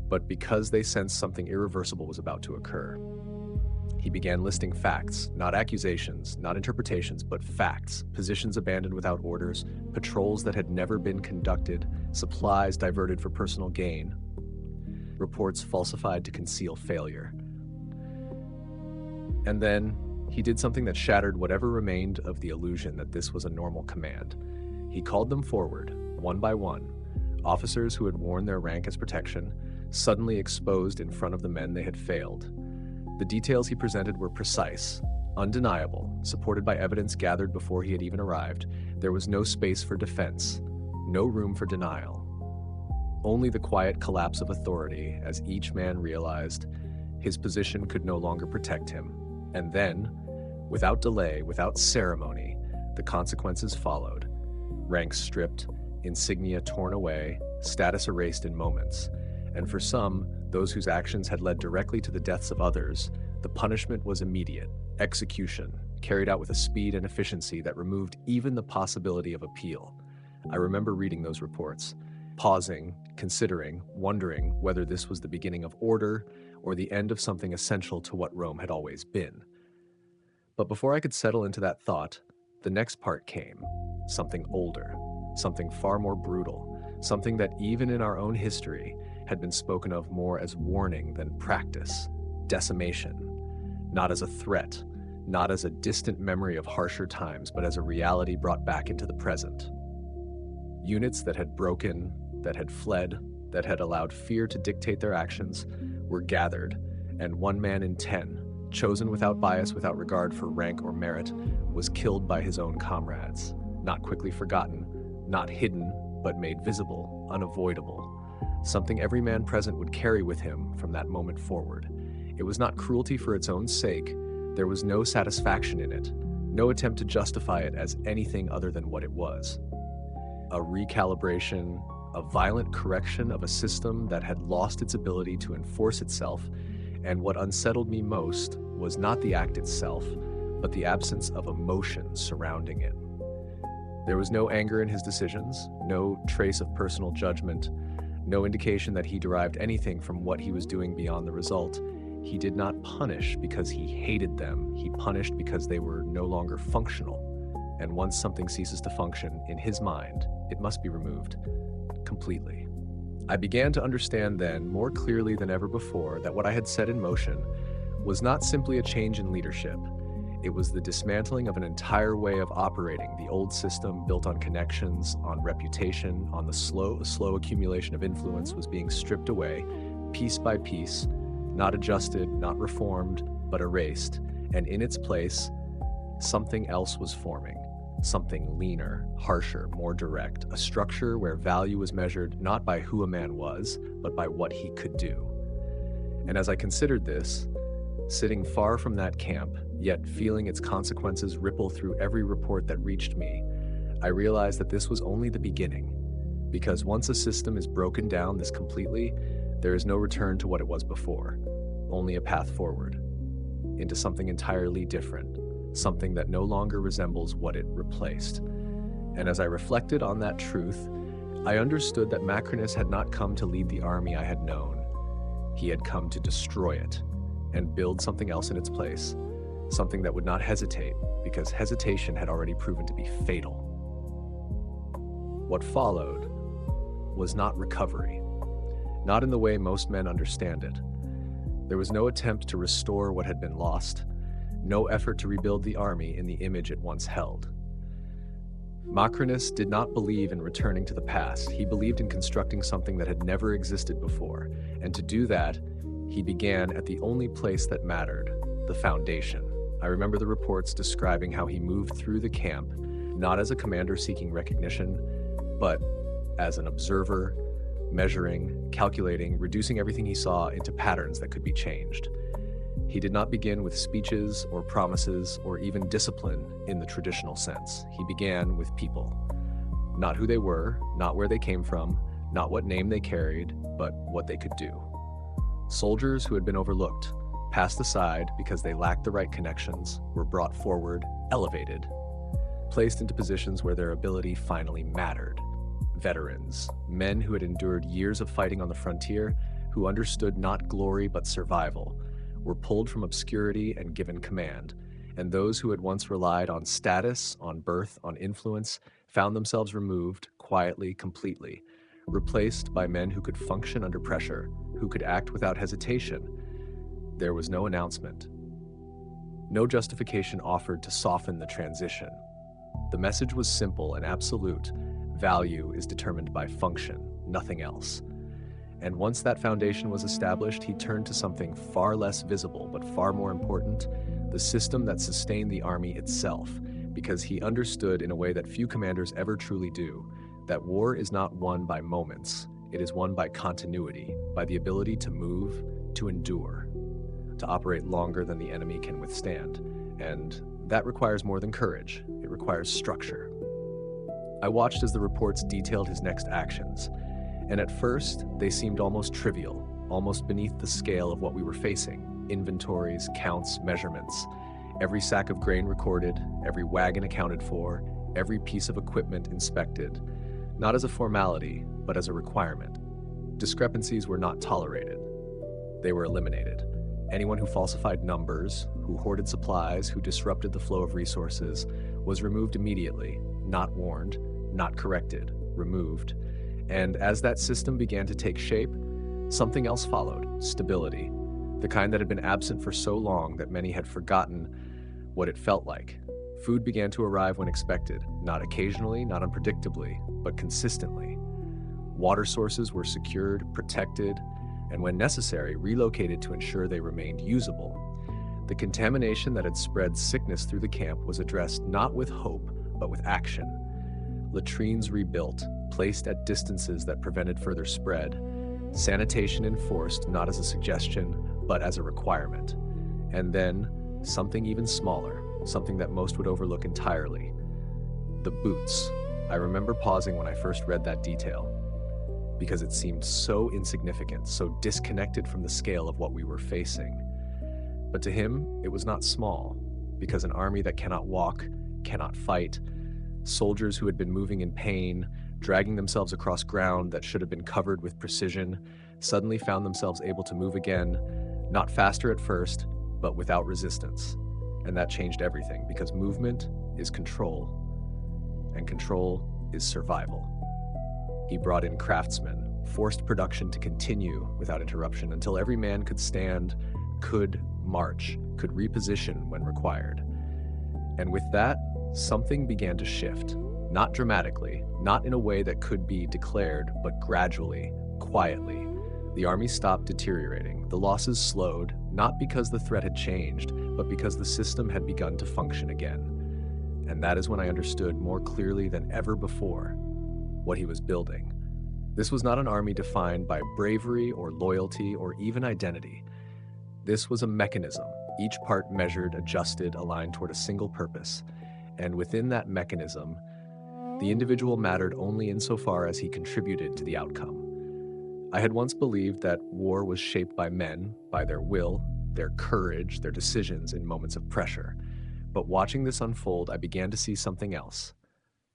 but because they sensed something irreversible was about to occur. He began listing facts, not accusations, not interpretations, but facts, positions abandoned without orders, patrols that had never been conducted, supplies diverted for personal gain, reports falsified to conceal failure. And then he did something that shattered whatever remained of the illusion that this was a normal command. He called them forward, one by one, officers who had worn their rank as protection, suddenly exposed in front of the men they had failed. The details he presented were precise, undeniable, supported by evidence gathered before he had even arrived. There was no space for defense, no room for denial. Only the quiet collapse of authority as each man realized his position could no longer protect him. And then, without delay, without ceremony, The consequences followed. Ranks stripped, insignia torn away, status erased in moments. And for some, those whose actions had led directly to the deaths of others, the punishment was immediate, execution, carried out with a speed and efficiency that removed even the possibility of appeal. I remember reading those reports, pausing, considering, wondering whether this was the beginning of order or the end of something essential to what Rome had always been. But before I could settle into that thought, the next part came, something older, something far more brutal, something that even in our own history had been spoken of more as warning than practice, decimation, not as a threat, not as a distant memory of harsher times, but as a reality brought back into the present. Units that had broken, that had fled, that had allowed fear to dictate their actions, were gathered, and 1 man in 10, chosen without bias, without regard for rank or merit, was killed by his own comrades, not quickly forgotten, not hidden, but made visible, unavoidable, something every man present would carry with him from that moment forward. It was not cruelty for its own sake. There was no satisfaction in it, no attempt to justify it as anything other than what it was. A recalibration, a violent correction of a system that had lost its ability to enforce itself, and what unsettled me most was not the act itself, but the absence of emotion surrounding it. There was no anger in his decisions, no trace of personal judgment, no indication that he derived anything from what he was doing beyond the result. He did not punish because he hated them. He punished because they were no longer functional. And once something ceases to function, in his mind, it must be removed completely. I began to understand then, more clearly than ever before, that what I had set in motion was not simply a change in leadership. It was the dismantling of an entire way of operating. The old system, built on connections, on reputation, on the slow accumulation of influence, was being stripped away, piece by piece, not adjusted, not reformed, but erased. And in its place, something else was forming. Something leaner, harsher, more direct, a structure where value was measured not by who a man was, but by what he could do. And as I considered this, sitting far from that camp, yet feeling its consequences ripple through every report that reached me, I realized that this was only the beginning. Because once a system is broken down this completely, there is no return to what it was before, only a path forward, into something entirely different, something that no longer resembles what it replaced. And as I reflected on that truth, I understood that Macrinus had not come to lead the army I had known. He had come to destroy it and build something else in its place, something that would not hesitate, because hesitation had already proven to be fatal. What followed was not recovery, not in the way most men understand it. There was no attempt to restore what had been lost, no effort to rebuild the army in the image it once held. Macrinus did not believe in returning to the past. He believed in constructing something that had never existed before, and to do that, he began at the only place that mattered, the foundation. I remember the reports describing how he moved through the camp, not as a commander seeking recognition, but as an observer, measuring, calculating, reducing everything he saw into patterns that could be changed. He did not begin with speeches or promises or even discipline in the traditional sense. He began with people. Not who they were, not where they came from, not what name they carried, but what they could do. Soldiers who had been overlooked, passed aside because they lacked the right connections, were brought forward, elevated, placed into positions where their ability finally mattered. Veterans, men who had endured years of fighting on the frontier, who understood not glory but survival, were pulled from obscurity and given command, and those who had once relied on status, on birth, on influence, found themselves removed, quietly, completely, replaced by men who could function under pressure, who could act without hesitation. There was no announcement, no justification offered to soften the transition. The message was simple and absolute. Value is determined by function, nothing else. And once that foundation was established, he turned to something far less visible, but far more important, the system that sustained the army itself, because he understood in a way that few commanders ever truly do, that war is not won by moments, it is won by continuity, by the ability to move, to endure, to operate longer than the enemy can withstand. And that requires more than courage. It requires structure. I watched as the reports detailed his next actions, and at first, they seemed almost trivial, almost beneath the scale of what we were facing. Inventories, counts, measurements. Every sack of grain recorded, every wagon accounted for, every piece of equipment inspected. Not as a formality, but as a requirement. Discrepancies were not tolerated. They were eliminated. Anyone who falsified numbers, who hoarded supplies, who disrupted the flow of resources, was removed immediately, not warned, not corrected, removed. And as that system began to take shape, something else followed: stability, the kind that had been absent for so long that many had forgotten what it felt like. Food began to arrive when expected, not occasionally, not unpredictably, but consistently. Water sources were secured, protected, and when necessary, relocated to ensure they remained usable. The contamination that had spread sickness through the camp was addressed not with hope, but with action. Latrines rebuilt, placed at distances that prevented further spread. Sanitation enforced not as a suggestion, but as a requirement. And then, something even smaller, something that most would overlook entirely. The boots. I remember pausing when I first read that detail, because it seemed so insignificant, so disconnected from the scale of what we were facing. But to him, it was not small, because an army that cannot walk, cannot fight, soldiers who had been moving in pain, dragging themselves across ground that should have been covered with precision, suddenly found themselves able to move again, not faster at first, but without resistance. And that changed everything, because movement is control, and control is survival. He brought in craftsmen, forced production to continue without interruption until every man could stand, could march, could reposition when required. And with that, something began to shift. Not dramatically, not in a way that could be declared, but gradually, quietly. The army stopped deteriorating. The losses slowed, not because the threat had changed, but because the system had begun to function again. And that is when I understood more clearly than ever before what he was building. This was not an army defined by bravery or loyalty or even identity. This was a mechanism, each part measured, adjusted, aligned toward a single purpose. And within that mechanism, the individual mattered only insofar as he contributed to the outcome. I had once believed that war was shaped by men, by their will, their courage, their decisions in moments of pressure. But watching this unfold, I began to see something else.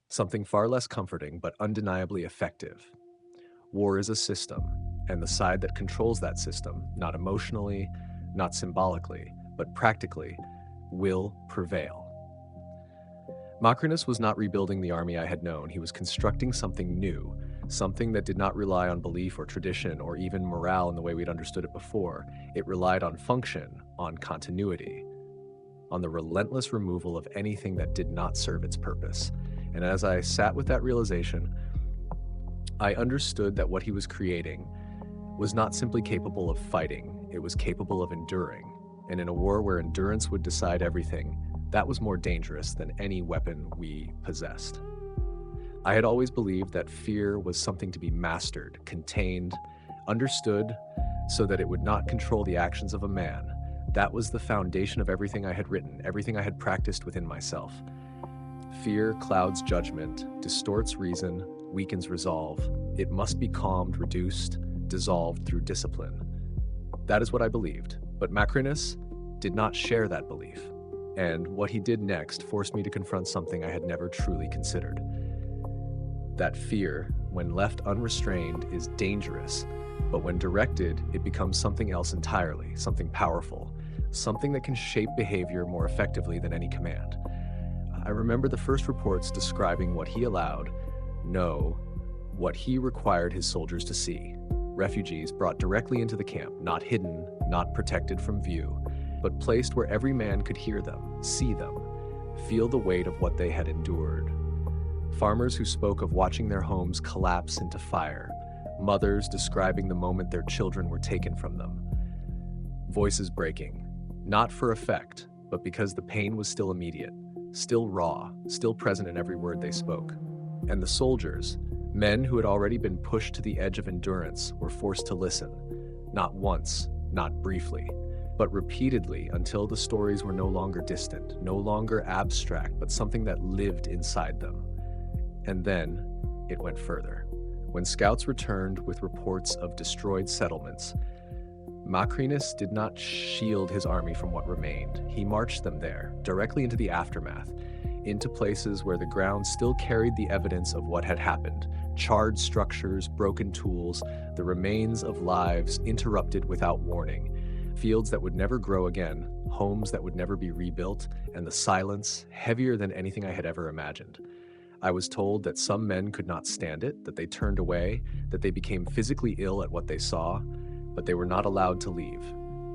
Something far less comforting, but undeniably effective. War is a system, and the side that controls that system, not emotionally, not symbolically, but practically, will prevail. Macrinus was not rebuilding the army I had known. He was constructing something new, something that did not rely on belief or tradition or even morale in the way we'd understood it before. It relied on function, on continuity, on the relentless removal of anything that did not serve its purpose. And as I sat with that realization, I understood that what he was creating was not simply capable of fighting, it was capable of enduring. And in a war where endurance would decide everything, that was more dangerous than any weapon we possessed. I had always believed that fear was something to be mastered, contained, understood, so that it would not control the actions of a man. That was the foundation of everything I had written, everything I had practiced within myself. Fear clouds judgment, distorts reason, weakens resolve. It must be calmed, reduced, dissolved through discipline. That is what I believed, but Macrinus did not share that belief. And what he did next forced me to confront something I had never truly considered. That fear, when left unrestrained, is dangerous, but when directed, it becomes something else entirely, something powerful, something that can shape behavior more effectively than any command. I remember the first reports describing what he allowed, no, what he required his soldiers to see. Refugees brought directly into the camp, not hidden, not protected from view, but placed where every man could hear them, see them, feel the weight of what they had endured. Farmers who spoke of watching their homes collapse into fire, mothers describing the moment their children were taken from them. Voices breaking, not for effect, but because the pain was still immediate, still raw, still present in every word they spoke. And the soldiers, men who had already been pushed to the edge of endurance, were forced to listen, not once, not briefly, but repeatedly until the stories were no longer distant, no longer abstract, but something that lived inside them. And then it went further. When scouts returned with reports of destroyed settlements, Macrinus did not shield his army from what remained. He marched them there, directly into the aftermath, into places where the ground still carried the evidence of what had happened: charred structures, broken tools, the remains of lives interrupted without warning, fields that would never grow again, homes that would never be rebuilt, and the silence heavier than anything I had ever imagined. I was told that some men could not stand it, that they turned away, that they became physically ill at what they saw, but they were not allowed to leave.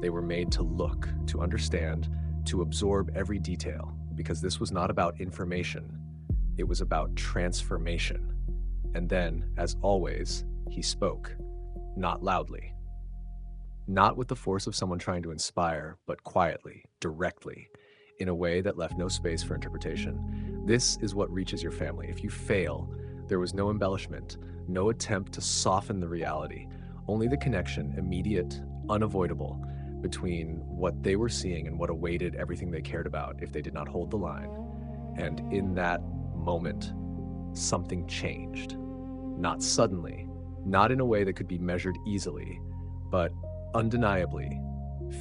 They were made to look, to understand, to absorb every detail, because this was not about information, it was about transformation. And then, as always, he spoke, not loudly. Not with the force of someone trying to inspire, but quietly, directly, in a way that left no space for interpretation. This is what reaches your family. If you fail, there was no embellishment, no attempt to soften the reality, only the connection, immediate, unavoidable, between what they were seeing and what awaited everything they cared about if they did not hold the line. And in that moment, something changed. Not suddenly, not in a way that could be measured easily, but undeniably.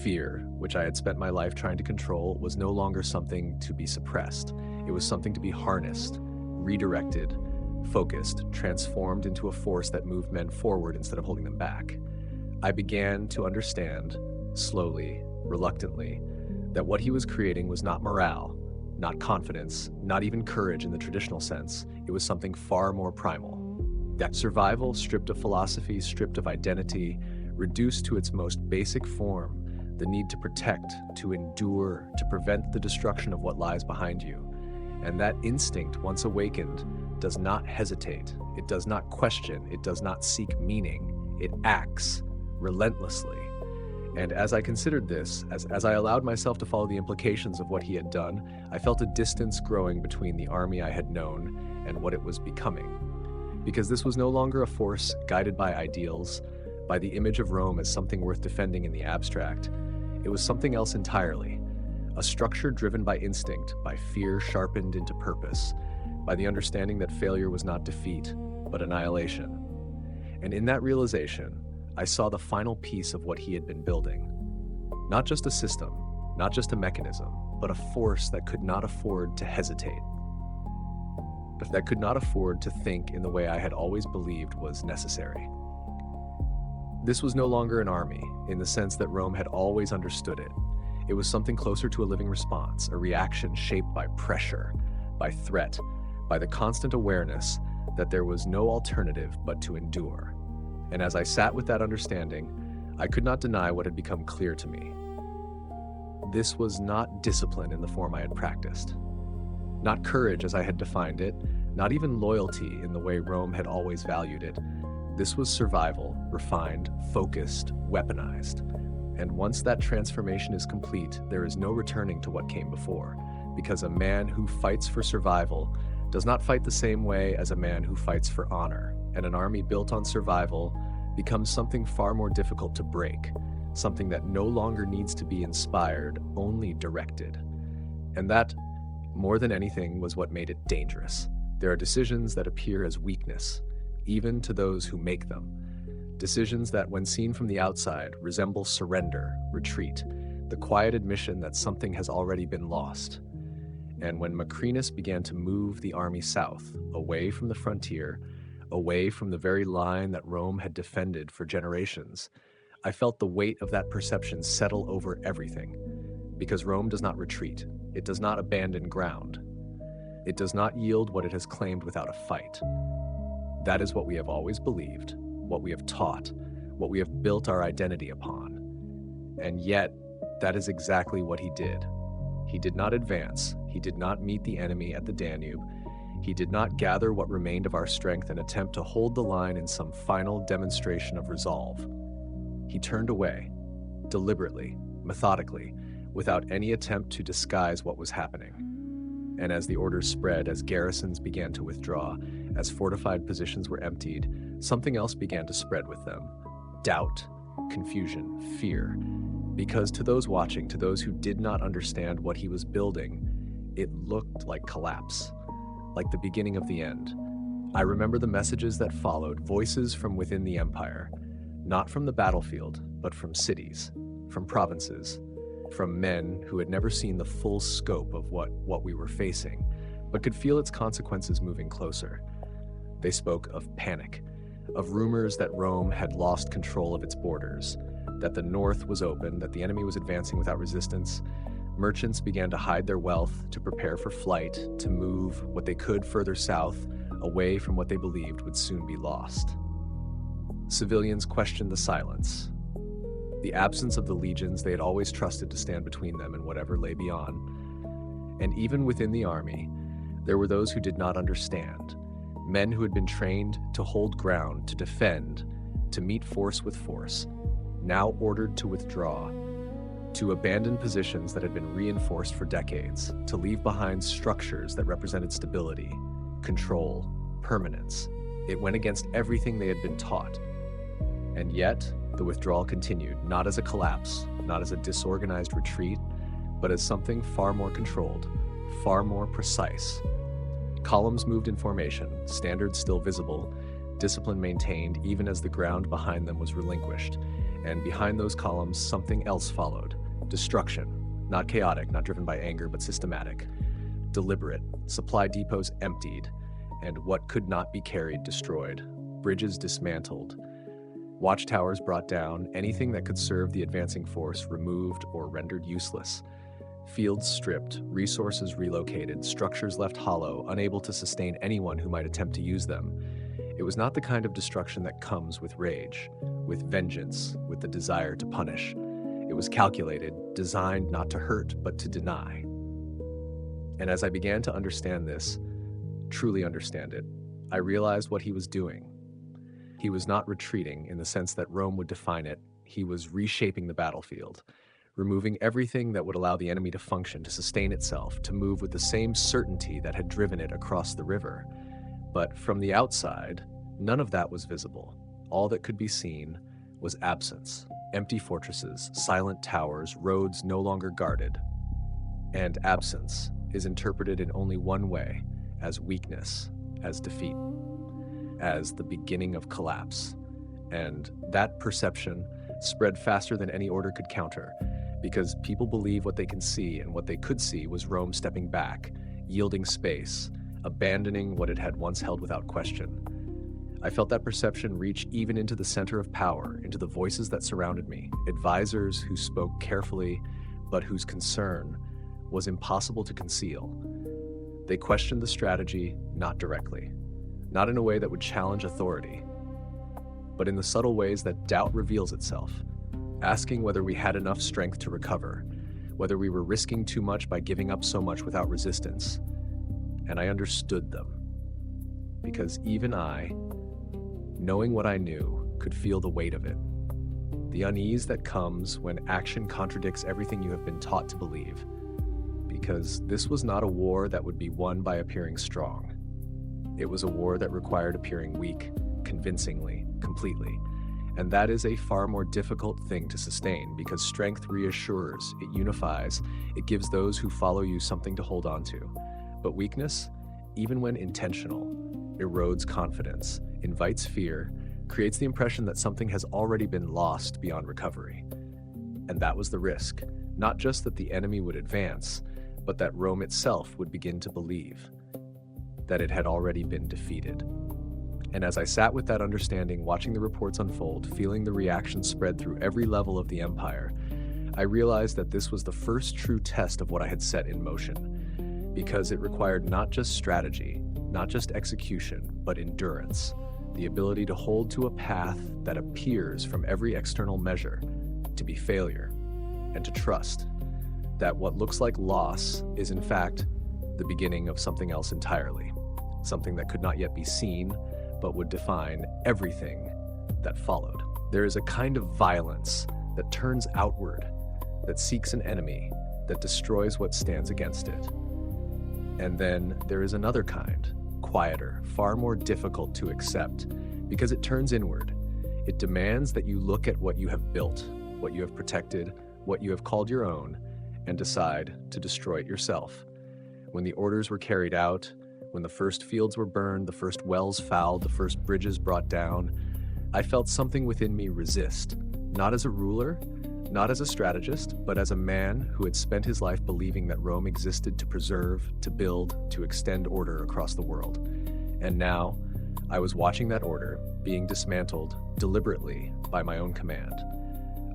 Fear, which I had spent my life trying to control, was no longer something to be suppressed. It was something to be harnessed, redirected, focused, transformed into a force that moved men forward instead of holding them back. I began to understand, slowly, reluctantly, that what he was creating was not morale, not confidence, not even courage in the traditional sense. It was something far more primal. That survival, stripped of philosophy, stripped of identity, reduced to its most basic form, the need to protect, to endure, to prevent the destruction of what lies behind you. And that instinct, once awakened, does not hesitate, it does not question, it does not seek meaning, it acts relentlessly. And as I considered this, as I allowed myself to follow the implications of what he had done, I felt a distance growing between the army I had known and what it was becoming. Because this was no longer a force guided by ideals, by the image of Rome as something worth defending in the abstract. It was something else entirely, a structure driven by instinct, by fear sharpened into purpose, by the understanding that failure was not defeat, but annihilation. And in that realization, I saw the final piece of what he had been building. Not just a system, not just a mechanism, but a force that could not afford to hesitate, that could not afford to think in the way I had always believed was necessary. This was no longer an army, in the sense that Rome had always understood it. It was something closer to a living response, a reaction shaped by pressure, by threat, by the constant awareness that there was no alternative but to endure. And as I sat with that understanding, I could not deny what had become clear to me. This was not discipline in the form I had practiced, not courage as I had defined it, not even loyalty in the way Rome had always valued it. This was survival, refined, focused, weaponized. And once that transformation is complete, there is no returning to what came before, because a man who fights for survival does not fight the same way as a man who fights for honor, and an army built on survival becomes something far more difficult to break, something that no longer needs to be inspired, only directed. And that, more than anything, was what made it dangerous. There are decisions that appear as weakness, even to those who make them. Decisions that, when seen from the outside, resemble surrender, retreat, the quiet admission that something has already been lost. And when Macrinus began to move the army south, away from the frontier, away from the very line that Rome had defended for generations, I felt the weight of that perception settle over everything. Because Rome does not retreat, it does not abandon ground. It does not yield what it has claimed without a fight. That is what we have always believed, what we have taught, what we have built our identity upon. And yet, that is exactly what he did. He did not advance. He did not meet the enemy at the Danube. He did not gather what remained of our strength and attempt to hold the line in some final demonstration of resolve. He turned away, deliberately, methodically, without any attempt to disguise what was happening. And as the orders spread, as garrisons began to withdraw, as fortified positions were emptied, something else began to spread with them. Doubt, confusion, fear. Because to those watching, to those who did not understand what he was building, it looked like collapse, like the beginning of the end. I remember the messages that followed, voices from within the empire, not from the battlefield, but from cities, from provinces, from men who had never seen the full scope of what we were facing, but could feel its consequences moving closer. They spoke of panic, of rumors that Rome had lost control of its borders, that the north was open, that the enemy was advancing without resistance. Merchants began to hide their wealth, to prepare for flight, to move what they could further south, away from what they believed would soon be lost. Civilians questioned the silence, the absence of the legions they had always trusted to stand between them and whatever lay beyond. And even within the army, there were those who did not understand, men who had been trained to hold ground, to defend, to meet force with force, now ordered to withdraw, to abandon positions that had been reinforced for decades, to leave behind structures that represented stability, control, permanence. It went against everything they had been taught. And yet, the withdrawal continued, not as a collapse, not as a disorganized retreat, but as something far more controlled, far more precise. Columns moved in formation, standards still visible, discipline maintained even as the ground behind them was relinquished. And behind those columns, something else followed. Destruction, not chaotic, not driven by anger, but systematic. Deliberate, supply depots emptied, and what could not be carried destroyed. Bridges dismantled. Watchtowers brought down, anything that could serve the advancing force removed or rendered useless. Fields stripped, resources relocated, structures left hollow, unable to sustain anyone who might attempt to use them. It was not the kind of destruction that comes with rage, with vengeance, with the desire to punish. It was calculated, designed not to hurt, but to deny. And as I began to understand this, truly understand it, I realized what he was doing. He was not retreating in the sense that Rome would define it. He was reshaping the battlefield, removing everything that would allow the enemy to function, to sustain itself, to move with the same certainty that had driven it across the river. But from the outside, none of that was visible. All that could be seen was absence, empty fortresses, silent towers, roads no longer guarded. And absence is interpreted in only one way, as weakness, as defeat, as the beginning of collapse. And that perception spread faster than any order could counter, because people believe what they can see, and what they could see was Rome stepping back, yielding space, abandoning what it had once held without question. I felt that perception reach even into the center of power, into the voices that surrounded me, advisors who spoke carefully, but whose concern was impossible to conceal. They questioned the strategy, not directly, not in a way that would challenge authority, but in the subtle ways that doubt reveals itself, asking whether we had enough strength to recover, whether we were risking too much by giving up so much without resistance. And I understood them, because even I, knowing what I knew, could feel the weight of it. The unease that comes when action contradicts everything you have been taught to believe. Because this was not a war that would be won by appearing strong. It was a war that required appearing weak, convincingly, completely. And that is a far more difficult thing to sustain, because strength reassures, it unifies, it gives those who follow you something to hold on to. But weakness, even when intentional, erodes confidence, invites fear, creates the impression that something has already been lost beyond recovery. And that was the risk, not just that the enemy would advance, but that Rome itself would begin to believe that it had already been defeated. And as I sat with that understanding, watching the reports unfold, feeling the reaction spread through every level of the empire, I realized that this was the first true test of what I had set in motion, because it required not just strategy, not just execution, but endurance, the ability to hold to a path that appears from every external measure to be failure, and to trust that what looks like loss is in fact the beginning of something else entirely, something that could not yet be seen, but would define everything that followed. There is a kind of violence that turns outward, that seeks an enemy, that destroys what stands against it. And then there is another kind, quieter, far more difficult to accept, because it turns inward. It demands that you look at what you have built, what you have protected, what you have called your own, and decide to destroy it yourself. When the orders were carried out, when the first fields were burned, the first wells fouled, the first bridges brought down, I felt something within me resist, not as a ruler, not as a strategist, but as a man who had spent his life believing that Rome existed to preserve, to build, to extend order across the world. And now, I was watching that order being dismantled deliberately by my own command.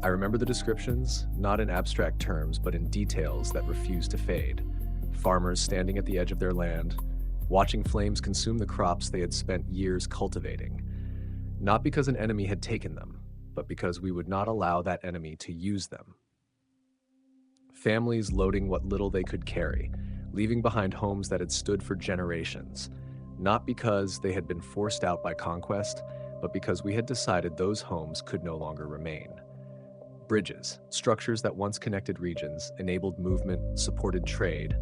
I remember the descriptions, not in abstract terms, but in details that refused to fade. Farmers standing at the edge of their land, watching flames consume the crops they had spent years cultivating. Not because an enemy had taken them, but because we would not allow that enemy to use them. Families loading what little they could carry, leaving behind homes that had stood for generations, not because they had been forced out by conquest, but because we had decided those homes could no longer remain. Bridges, structures that once connected regions, enabled movement, supported trade,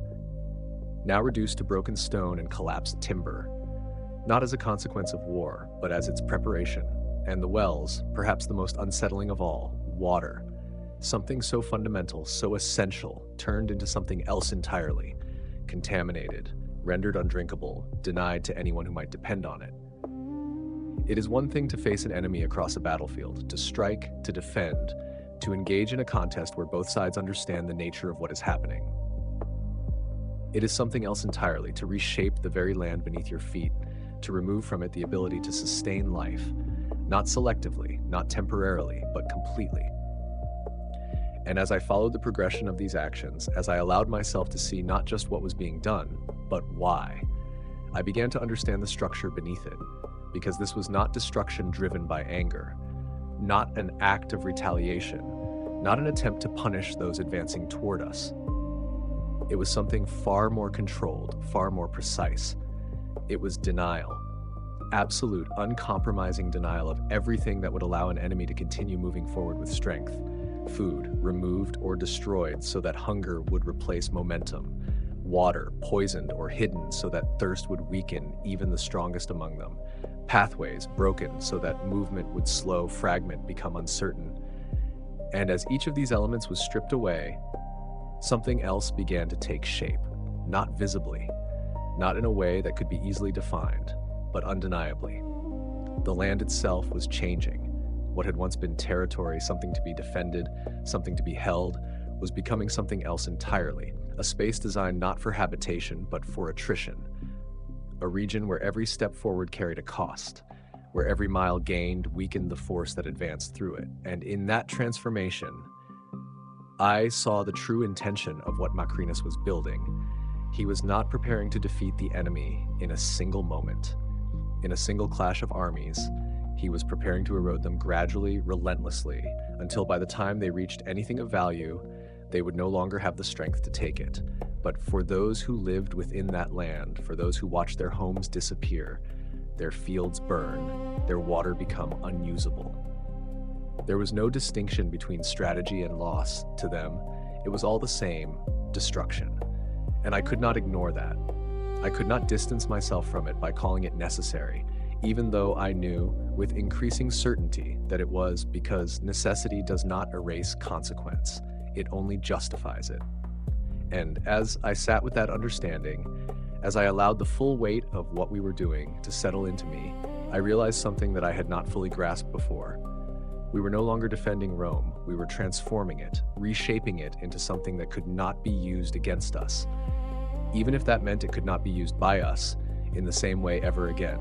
now reduced to broken stone and collapsed timber, not as a consequence of war, but as its preparation. And the wells, perhaps the most unsettling of all, water. Something so fundamental, so essential, turned into something else entirely, contaminated, rendered undrinkable, denied to anyone who might depend on it. It is one thing to face an enemy across a battlefield, to strike, to defend, to engage in a contest where both sides understand the nature of what is happening. It is something else entirely to reshape the very land beneath your feet, to remove from it the ability to sustain life, not selectively, not temporarily, but completely. And as I followed the progression of these actions, as I allowed myself to see not just what was being done, but why, I began to understand the structure beneath it, because this was not destruction driven by anger, not an act of retaliation, not an attempt to punish those advancing toward us. It was something far more controlled, far more precise. It was denial. Absolute, uncompromising denial of everything that would allow an enemy to continue moving forward with strength. Food removed or destroyed so that hunger would replace momentum. Water poisoned or hidden so that thirst would weaken even the strongest among them. Pathways broken so that movement would slow, fragment, become uncertain. And as each of these elements was stripped away, something else began to take shape, not visibly, not in a way that could be easily defined, but undeniably. The land itself was changing. What had once been territory, something to be defended, something to be held, was becoming something else entirely, a space designed not for habitation, but for attrition. A region where every step forward carried a cost, where every mile gained weakened the force that advanced through it. And in that transformation, I saw the true intention of what Macrinus was building. He was not preparing to defeat the enemy in a single moment, in a single clash of armies. He was preparing to erode them gradually, relentlessly, until by the time they reached anything of value, they would no longer have the strength to take it. But for those who lived within that land, for those who watched their homes disappear, their fields burn, their water become unusable. There was no distinction between strategy and loss to them. It was all the same, destruction. And I could not ignore that. I could not distance myself from it by calling it necessary, even though I knew with increasing certainty that it was, because necessity does not erase consequence. It only justifies it. And as I sat with that understanding, as I allowed the full weight of what we were doing to settle into me, I realized something that I had not fully grasped before. We were no longer defending Rome, we were transforming it, reshaping it into something that could not be used against us, even if that meant it could not be used by us in the same way ever again.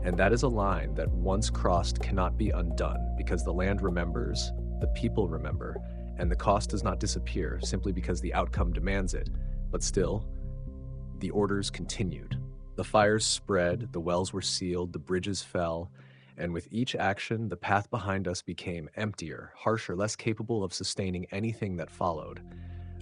And that is a line that once crossed cannot be undone, because the land remembers, the people remember, and the cost does not disappear simply because the outcome demands it. But still, the orders continued. The fires spread, the wells were sealed, the bridges fell, and with each action, the path behind us became emptier, harsher, less capable of sustaining anything that followed,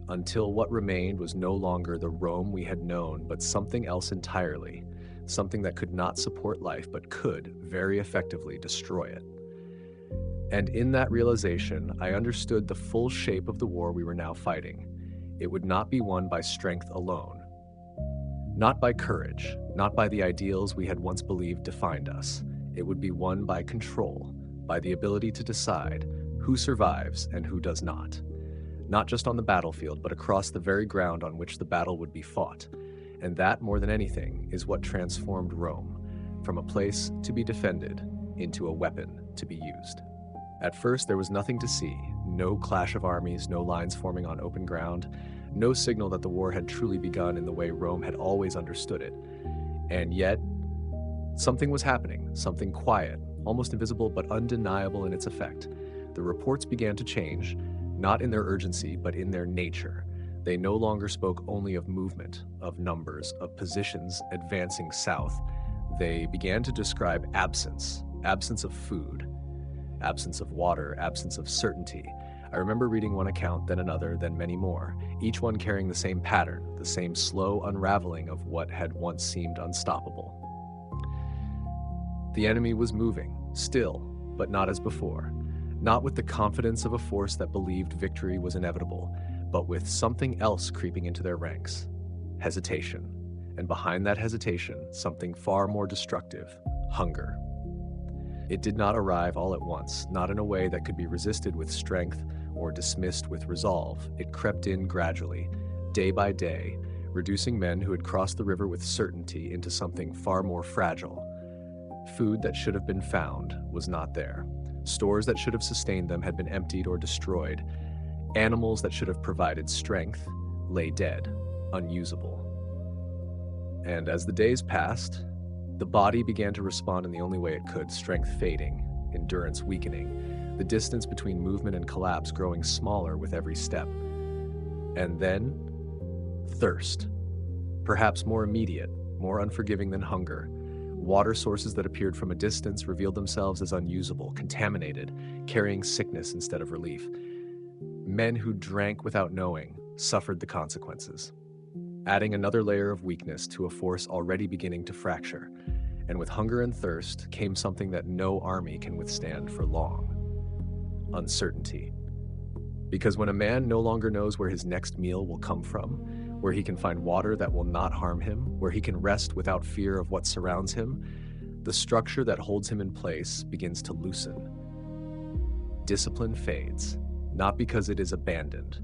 until what remained was no longer the Rome we had known, but something else entirely, something that could not support life, but could very effectively destroy it. And in that realization, I understood the full shape of the war we were now fighting. It would not be won by strength alone, not by courage, not by the ideals we had once believed defined us. It would be won by control, by the ability to decide who survives and who does not. not just on the battlefield, but across the very ground on which the battle would be fought. And that, more than anything, is what transformed Rome, from a place to be defended into a weapon to be used. At first, there was nothing to see, no clash of armies, no lines forming on open ground, no signal that the war had truly begun in the way Rome had always understood it. And yet, something was happening, something quiet, almost invisible but undeniable in its effect. The reports began to change, not in their urgency, but in their nature. They no longer spoke only of movement, of numbers, of positions advancing south. They began to describe absence of food, absence of water, absence of certainty. I remember reading one account, then another, then many more, each one carrying the same pattern, the same slow unraveling of what had once seemed unstoppable. The enemy was moving, still, but not as before. Not with the confidence of a force that believed victory was inevitable, but with something else creeping into their ranks: hesitation. And behind that hesitation, something far more destructive: hunger. It did not arrive all at once, not in a way that could be resisted with strength or dismissed with resolve. It crept in gradually, day by day, reducing men who had crossed the river with certainty into something far more fragile. Food that should have been found was not there. Stores that should have sustained them had been emptied or destroyed. Animals that should have provided strength lay dead, unusable. And as the days passed, the body began to respond in the only way it could, strength fading, endurance weakening, the distance between movement and collapse growing smaller with every step. And then, thirst. Perhaps more immediate, more unforgiving than hunger. Water sources that appeared from a distance revealed themselves as unusable, contaminated, carrying sickness instead of relief. Men who drank without knowing suffered the consequences, adding another layer of weakness to a force already beginning to fracture. And with hunger and thirst came something that no army can withstand for long: uncertainty. Because when a man no longer knows where his next meal will come from, where he can find water that will not harm him, where he can rest without fear of what surrounds him, the structure that holds him in place begins to loosen. Discipline fades, not because it is abandoned,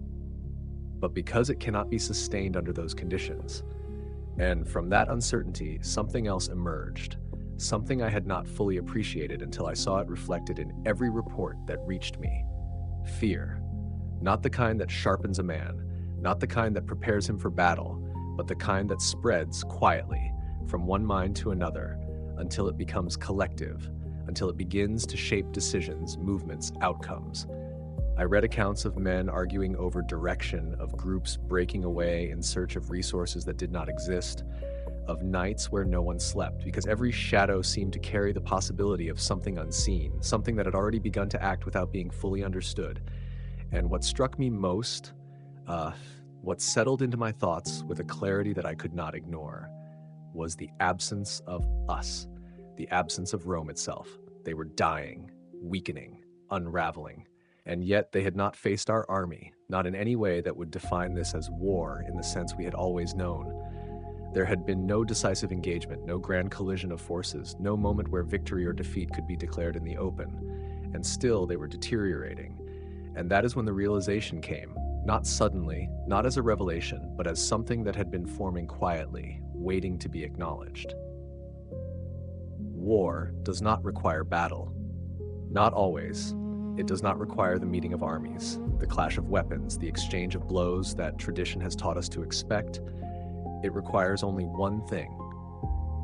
but because it cannot be sustained under those conditions. And from that uncertainty, something else emerged, something I had not fully appreciated until I saw it reflected in every report that reached me. Fear. Not the kind that sharpens a man, not the kind that prepares him for battle, but the kind that spreads quietly from one mind to another until it becomes collective, until it begins to shape decisions, movements, outcomes. I read accounts of men arguing over direction, of groups breaking away in search of resources that did not exist, of nights where no one slept, because every shadow seemed to carry the possibility of something unseen, something that had already begun to act without being fully understood. And what struck me most, what settled into my thoughts with a clarity that I could not ignore, was the absence of us, the absence of Rome itself. They were dying, weakening, unraveling. And yet they had not faced our army, not in any way that would define this as war in the sense we had always known. There had been no decisive engagement, no grand collision of forces, no moment where victory or defeat could be declared in the open. And still they were deteriorating. And that is when the realization came, not suddenly, not as a revelation, but as something that had been forming quietly, waiting to be acknowledged. War does not require battle. Not always. It does not require the meeting of armies, the clash of weapons, the exchange of blows that tradition has taught us to expect. It requires only one thing: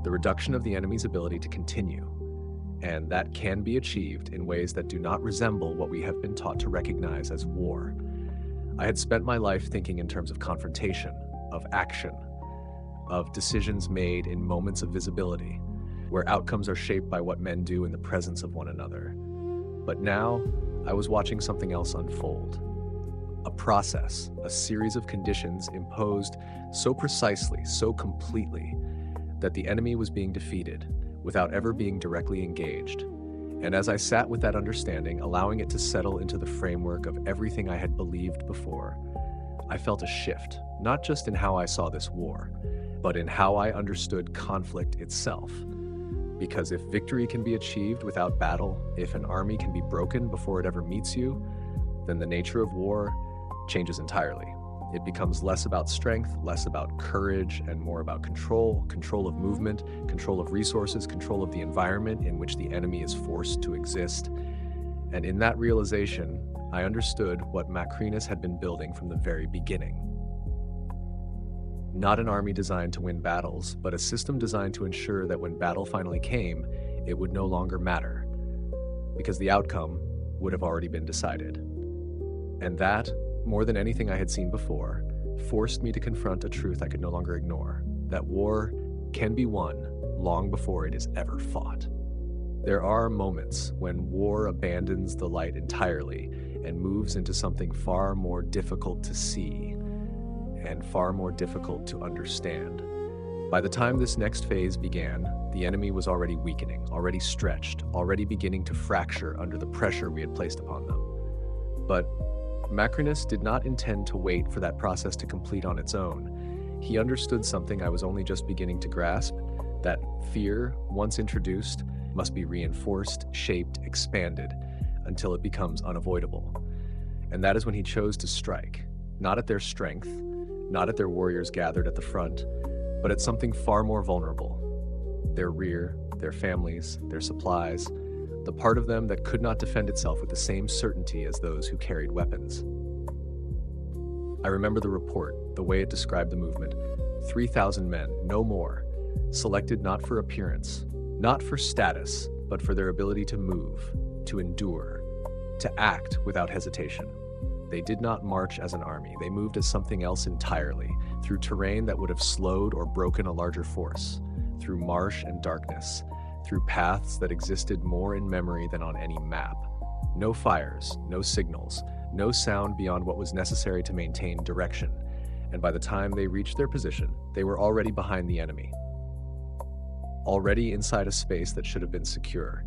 the reduction of the enemy's ability to continue. And that can be achieved in ways that do not resemble what we have been taught to recognize as war. I had spent my life thinking in terms of confrontation, of action, of decisions made in moments of visibility, where outcomes are shaped by what men do in the presence of one another. But now, I was watching something else unfold. A process, a series of conditions imposed so precisely, so completely, that the enemy was being defeated without ever being directly engaged. And as I sat with that understanding, allowing it to settle into the framework of everything I had believed before, I felt a shift, not just in how I saw this war, but in how I understood conflict itself. Because if victory can be achieved without battle, if an army can be broken before it ever meets you, then the nature of war changes entirely. It becomes less about strength, less about courage, and more about control of movement, control of resources, control of the environment in which the enemy is forced to exist. And in that realization, I understood what Macrinus had been building from the very beginning. Not an army designed to win battles, but a system designed to ensure that when battle finally came, it would no longer matter, because the outcome would have already been decided. And that, more than anything I had seen before, forced me to confront a truth I could no longer ignore, that war can be won long before it is ever fought. There are moments when war abandons the light entirely and moves into something far more difficult to see and far more difficult to understand. By the time this next phase began, the enemy was already weakening, already stretched, already beginning to fracture under the pressure we had placed upon them. But Macrinus did not intend to wait for that process to complete on its own. He understood something I was only just beginning to grasp, that fear, once introduced, must be reinforced, shaped, expanded, until it becomes unavoidable. And that is when he chose to strike, not at their strength, not at their warriors gathered at the front, but at something far more vulnerable: their rear, their families, their supplies, the part of them that could not defend itself with the same certainty as those who carried weapons. I remember the report, the way it described the movement. 3,000 men, no more, selected not for appearance, not for status, but for their ability to move, to endure, to act without hesitation. They did not march as an army, they moved as something else entirely, through terrain that would have slowed or broken a larger force, through marsh and darkness, through paths that existed more in memory than on any map. No fires, no signals, no sound beyond what was necessary to maintain direction, and by the time they reached their position, they were already behind the enemy, already inside a space that should have been secure,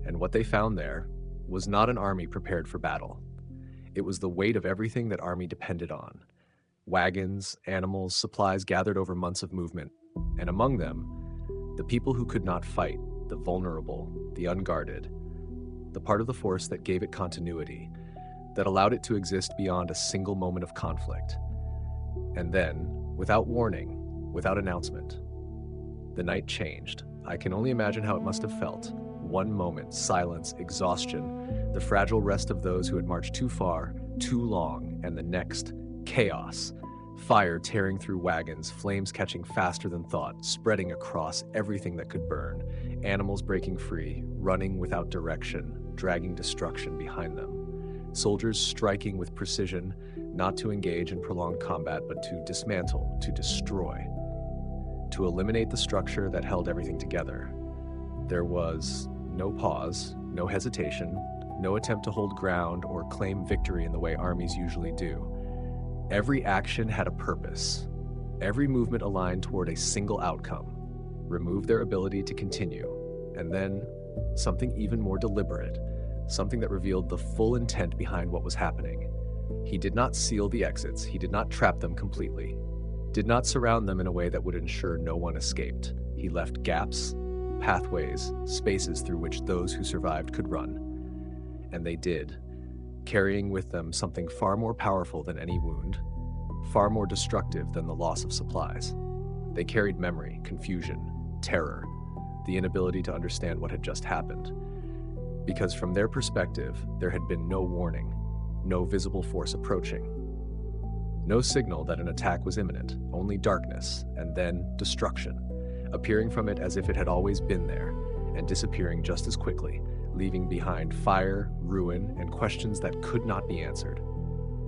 and what they found there was not an army prepared for battle. It was the weight of everything that army depended on: wagons, animals, supplies gathered over months of movement, and among them, the people who could not fight, the vulnerable, the unguarded, the part of the force that gave it continuity, that allowed it to exist beyond a single moment of conflict. And then, without warning, without announcement, the night changed. I can only imagine how it must have felt. One moment, silence, exhaustion, the fragile rest of those who had marched too far, too long, and the next, chaos. Fire tearing through wagons, flames catching faster than thought, spreading across everything that could burn, animals breaking free, running without direction, dragging destruction behind them. Soldiers striking with precision, not to engage in prolonged combat, but to dismantle, to destroy, to eliminate the structure that held everything together. There was no pause, no hesitation, no attempt to hold ground or claim victory in the way armies usually do. Every action had a purpose. Every movement aligned toward a single outcome: remove their ability to continue. And then, something even more deliberate, something that revealed the full intent behind what was happening. He did not seal the exits, he did not trap them completely, did not surround them in a way that would ensure no one escaped. He left gaps, pathways, spaces through which those who survived could run. And they did, carrying with them something far more powerful than any wound, far more destructive than the loss of supplies. They carried memory, confusion, terror, the inability to understand what had just happened. Because from their perspective, there had been no warning, no visible force approaching, no signal that an attack was imminent, only darkness, and then destruction, appearing from it as if it had always been there, and disappearing just as quickly, leaving behind fire, ruin, and questions that could not be answered.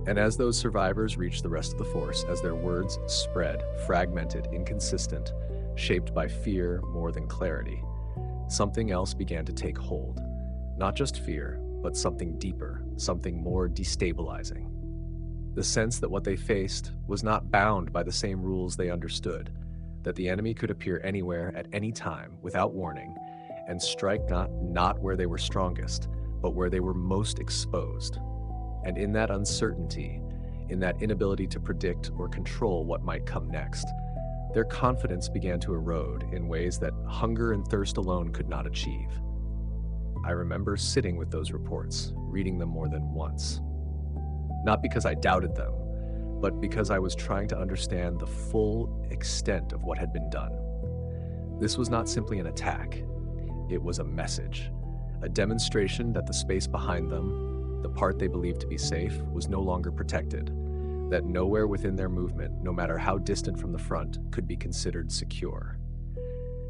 And as those survivors reached the rest of the force, as their words spread, fragmented, inconsistent, shaped by fear more than clarity, something else began to take hold. Not just fear, but something deeper, something more destabilizing. The sense that what they faced was not bound by the same rules they understood, that the enemy could appear anywhere at any time without warning, and strike not where they were strongest, but where they were most exposed. And in that uncertainty, in that inability to predict or control what might come next, their confidence began to erode in ways that hunger and thirst alone could not achieve. I remember sitting with those reports, reading them more than once. Not because I doubted them, but because I was trying to understand the full extent of what had been done. This was not simply an attack. It was a message, a demonstration that the space behind them, the part they believed to be safe, was no longer protected, that nowhere within their movement, no matter how distant from the front, could be considered secure.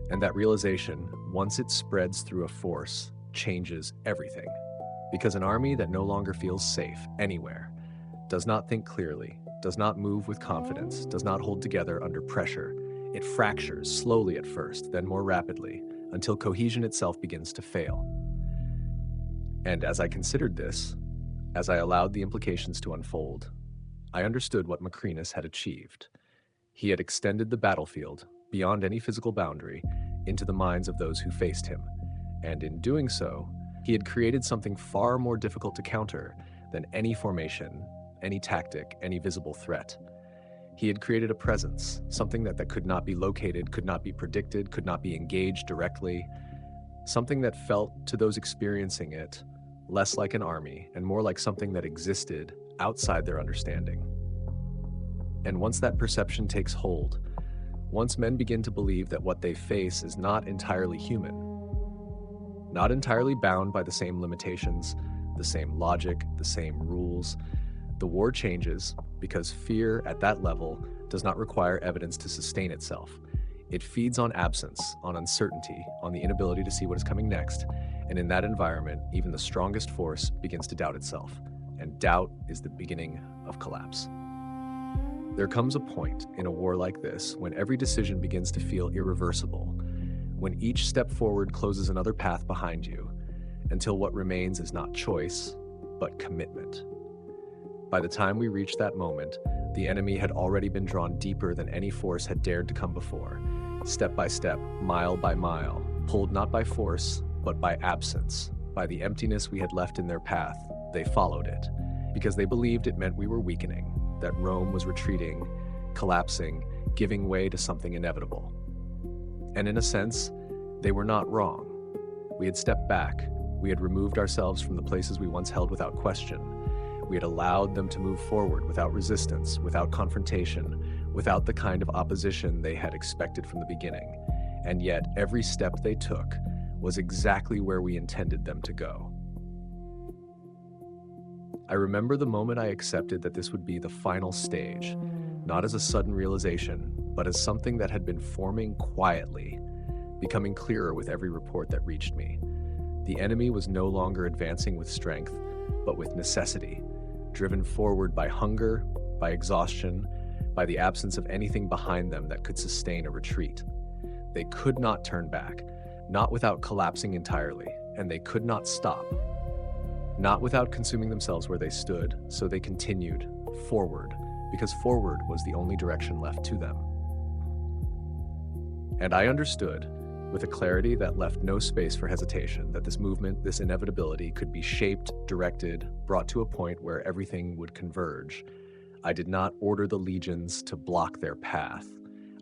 And that realization, once it spreads through a force, changes everything. Because an army that no longer feels safe anywhere, does not think clearly, does not move with confidence, does not hold together under pressure. It fractures, slowly at first, then more rapidly, until cohesion itself begins to fail. And as I considered this, as I allowed the implications to unfold, I understood what Macrinus had achieved. He had extended the battlefield, beyond any physical boundary, into the minds of those who faced him. And in doing so, he had created something far more difficult to counter than any formation, any tactic, any visible threat. He had created a presence, something that could not be located, could not be predicted, could not be engaged directly, something that felt, to those experiencing it, less like an army and more like something that existed outside their understanding. And once that perception takes hold, once men begin to believe that what they face is not entirely human, not entirely bound by the same limitations, the same logic, the same rules, the war changes because fear at that level does not require evidence to sustain itself. It feeds on absence, on uncertainty, on the inability to see what is coming next, and in that environment, even the strongest force begins to doubt itself, and doubt is the beginning of collapse. There comes a point in a war like this when every decision begins to feel irreversible, when each step forward closes another path behind you, until what remains is not choice, but commitment. By the time we reached that moment, the enemy had already been drawn deeper than any force had dared to come before, step by step, mile by mile, pulled not by force, but by absence, by the emptiness we had left in their path. They followed it, because they believed it meant we were weakening, that Rome was retreating, collapsing, giving way to something inevitable. And in a sense, they were not wrong. We had stepped back, we had removed ourselves from the places we once held without question. We had allowed them to move forward without resistance, without confrontation, without the kind of opposition they had expected from the beginning. And yet, every step they took was exactly where we intended them to go. I remember the moment I accepted that this would be the final stage, not as a sudden realization, but as something that had been forming quietly, becoming clearer with every report that reached me. The enemy was no longer advancing with strength, but with necessity, driven forward by hunger, by exhaustion, by the absence of anything behind them that could sustain a retreat. They could not turn back, not without collapsing entirely, and they could not stop, not without consuming themselves where they stood, so they continued forward, because forward was the only direction left to them. And I understood, with a clarity that left no space for hesitation, that this movement, this inevitability, could be shaped, directed, brought to a point where everything would converge. I did not order the legions to block their path.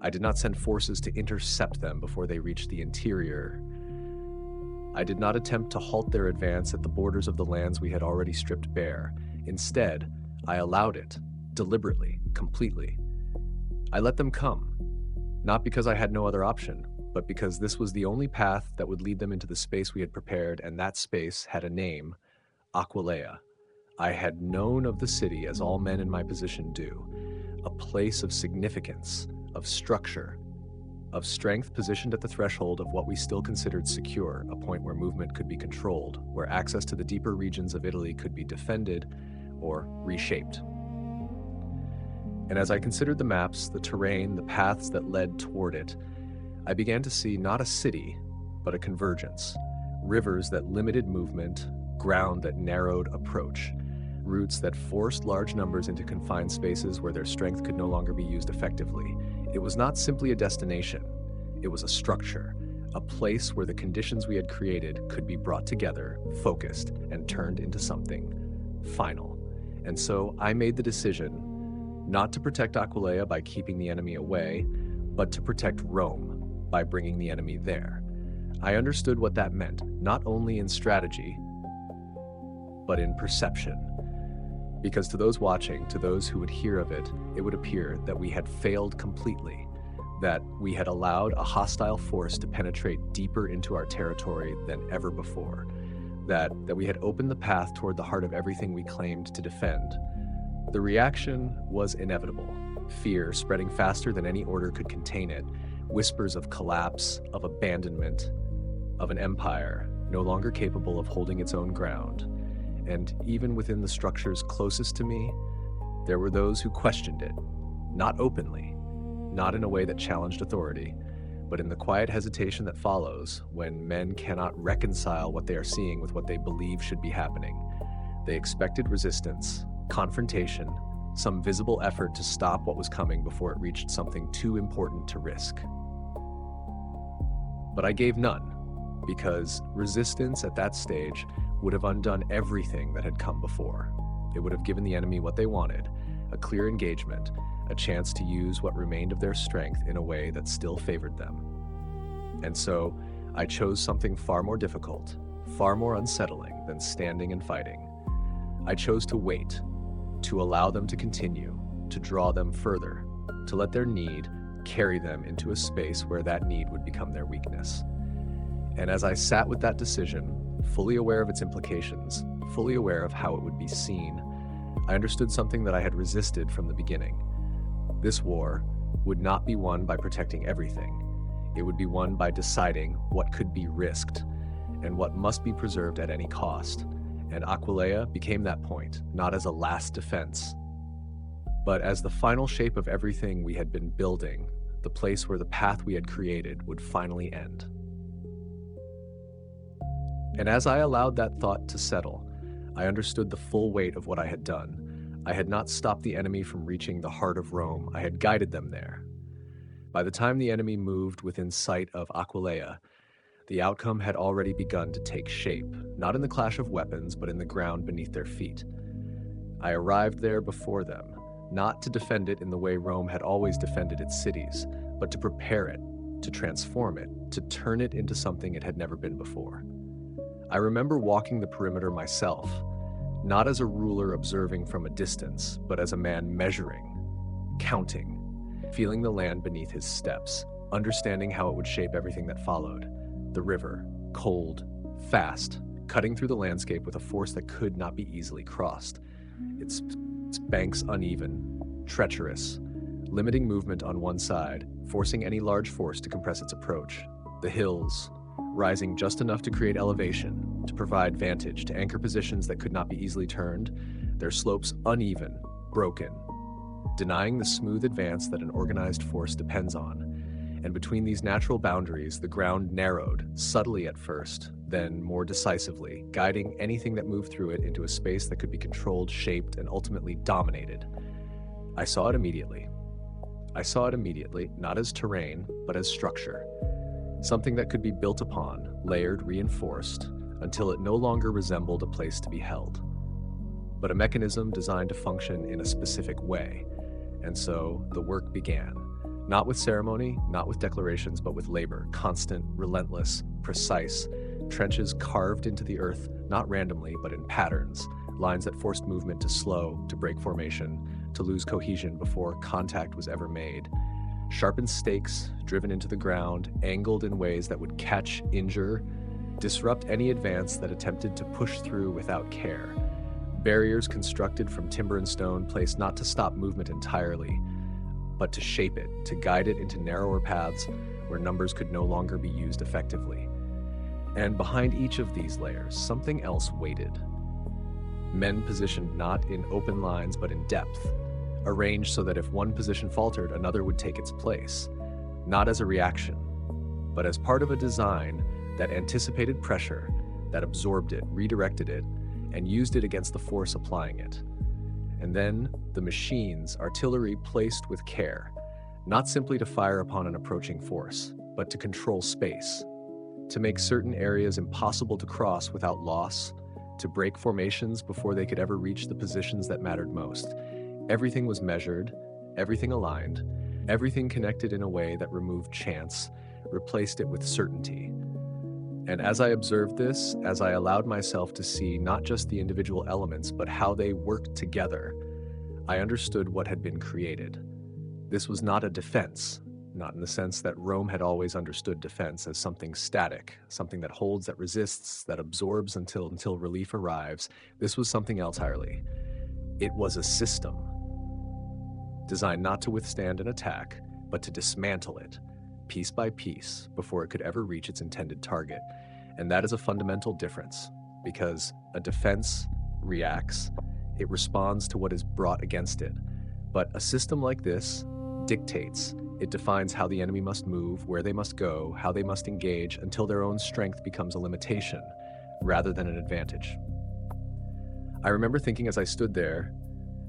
I did not send forces to intercept them before they reached the interior. I did not attempt to halt their advance at the borders of the lands we had already stripped bare. Instead, I allowed it, deliberately, completely. I let them come, not because I had no other option, but because this was the only path that would lead them into the space we had prepared, and that space had a name, Aquileia. I had known of the city as all men in my position do, a place of significance, of structure, of strength positioned at the threshold of what we still considered secure, a point where movement could be controlled, where access to the deeper regions of Italy could be defended or reshaped. And as I considered the maps, the terrain, the paths that led toward it, I began to see not a city, but a convergence. Rivers that limited movement, ground that narrowed approach, routes that forced large numbers into confined spaces where their strength could no longer be used effectively. It was not simply a destination, it was a structure, a place where the conditions we had created could be brought together, focused, and turned into something final. And so I made the decision not to protect Aquileia by keeping the enemy away, but to protect Rome by bringing the enemy there. I understood what that meant, not only in strategy, but in perception. Because to those watching, to those who would hear of it, it would appear that we had failed completely, that we had allowed a hostile force to penetrate deeper into our territory than ever before, that we had opened the path toward the heart of everything we claimed to defend. The reaction was inevitable. Fear spreading faster than any order could contain it, whispers of collapse, of abandonment, of an empire no longer capable of holding its own ground. And even within the structures closest to me, there were those who questioned it, not openly, not in a way that challenged authority, but in the quiet hesitation that follows when men cannot reconcile what they are seeing with what they believe should be happening. They expected resistance, confrontation, some visible effort to stop what was coming before it reached something too important to risk. But I gave none, because resistance at that stage would have undone everything that had come before. It would have given the enemy what they wanted, a clear engagement, a chance to use what remained of their strength in a way that still favored them. And so, I chose something far more difficult, far more unsettling than standing and fighting. I chose to wait, to allow them to continue, to draw them further, to let their need carry them into a space where that need would become their weakness. And as I sat with that decision, fully aware of its implications, fully aware of how it would be seen, I understood something that I had resisted from the beginning. This war would not be won by protecting everything. It would be won by deciding what could be risked and what must be preserved at any cost. And Aquileia became that point, not as a last defense, but as the final shape of everything we had been building, the place where the path we had created would finally end. And as I allowed that thought to settle, I understood the full weight of what I had done. I had not stopped the enemy from reaching the heart of Rome. I had guided them there. By the time the enemy moved within sight of Aquileia, the outcome had already begun to take shape, not in the clash of weapons, but in the ground beneath their feet. I arrived there before them, not to defend it in the way Rome had always defended its cities, but to prepare it, to transform it, to turn it into something it had never been before. I remember walking the perimeter myself, not as a ruler observing from a distance, but as a man measuring, counting, feeling the land beneath his steps, understanding how it would shape everything that followed. The river, cold, fast, cutting through the landscape with a force that could not be easily crossed. Its banks uneven, treacherous, limiting movement on one side, forcing any large force to compress its approach. The hills, rising just enough to create elevation, to provide vantage, to anchor positions that could not be easily turned, their slopes uneven, broken, denying the smooth advance that an organized force depends on. And between these natural boundaries, the ground narrowed, subtly at first, then more decisively, guiding anything that moved through it into a space that could be controlled, shaped, and ultimately dominated. I saw it immediately. Not as terrain, but as structure. Something that could be built upon, layered, reinforced, until it no longer resembled a place to be held, but a mechanism designed to function in a specific way. And so the work began. Not with ceremony, not with declarations, but with labor, constant, relentless, precise, trenches carved into the earth, not randomly, but in patterns, lines that forced movement to slow, to break formation, to lose cohesion before contact was ever made. Sharpened stakes, driven into the ground, angled in ways that would catch, injure, disrupt any advance that attempted to push through without care. Barriers constructed from timber and stone, placed not to stop movement entirely, but to shape it, to guide it into narrower paths where numbers could no longer be used effectively. And behind each of these layers, something else waited. Men positioned not in open lines but in depth, arranged so that if one position faltered, another would take its place, not as a reaction, but as part of a design that anticipated pressure, that absorbed it, redirected it, and used it against the force applying it. And then the machines, artillery placed with care, not simply to fire upon an approaching force, but to control space, to make certain areas impossible to cross without loss, to break formations before they could ever reach the positions that mattered most. Everything was measured, everything aligned, everything connected in a way that removed chance, replaced it with certainty. And as I observed this, as I allowed myself to see not just the individual elements, but how they worked together, I understood what had been created. This was not a defense, not in the sense that Rome had always understood defense as something static, something that holds, that resists, that absorbs until relief arrives. This was something else entirely. It was a system designed not to withstand an attack, but to dismantle it, piece by piece, before it could ever reach its intended target. And that is a fundamental difference, because a defense reacts, it responds to what is brought against it. But a system like this dictates, it defines how the enemy must move, where they must go, how they must engage, until their own strength becomes a limitation, rather than an advantage. I remember thinking as I stood there,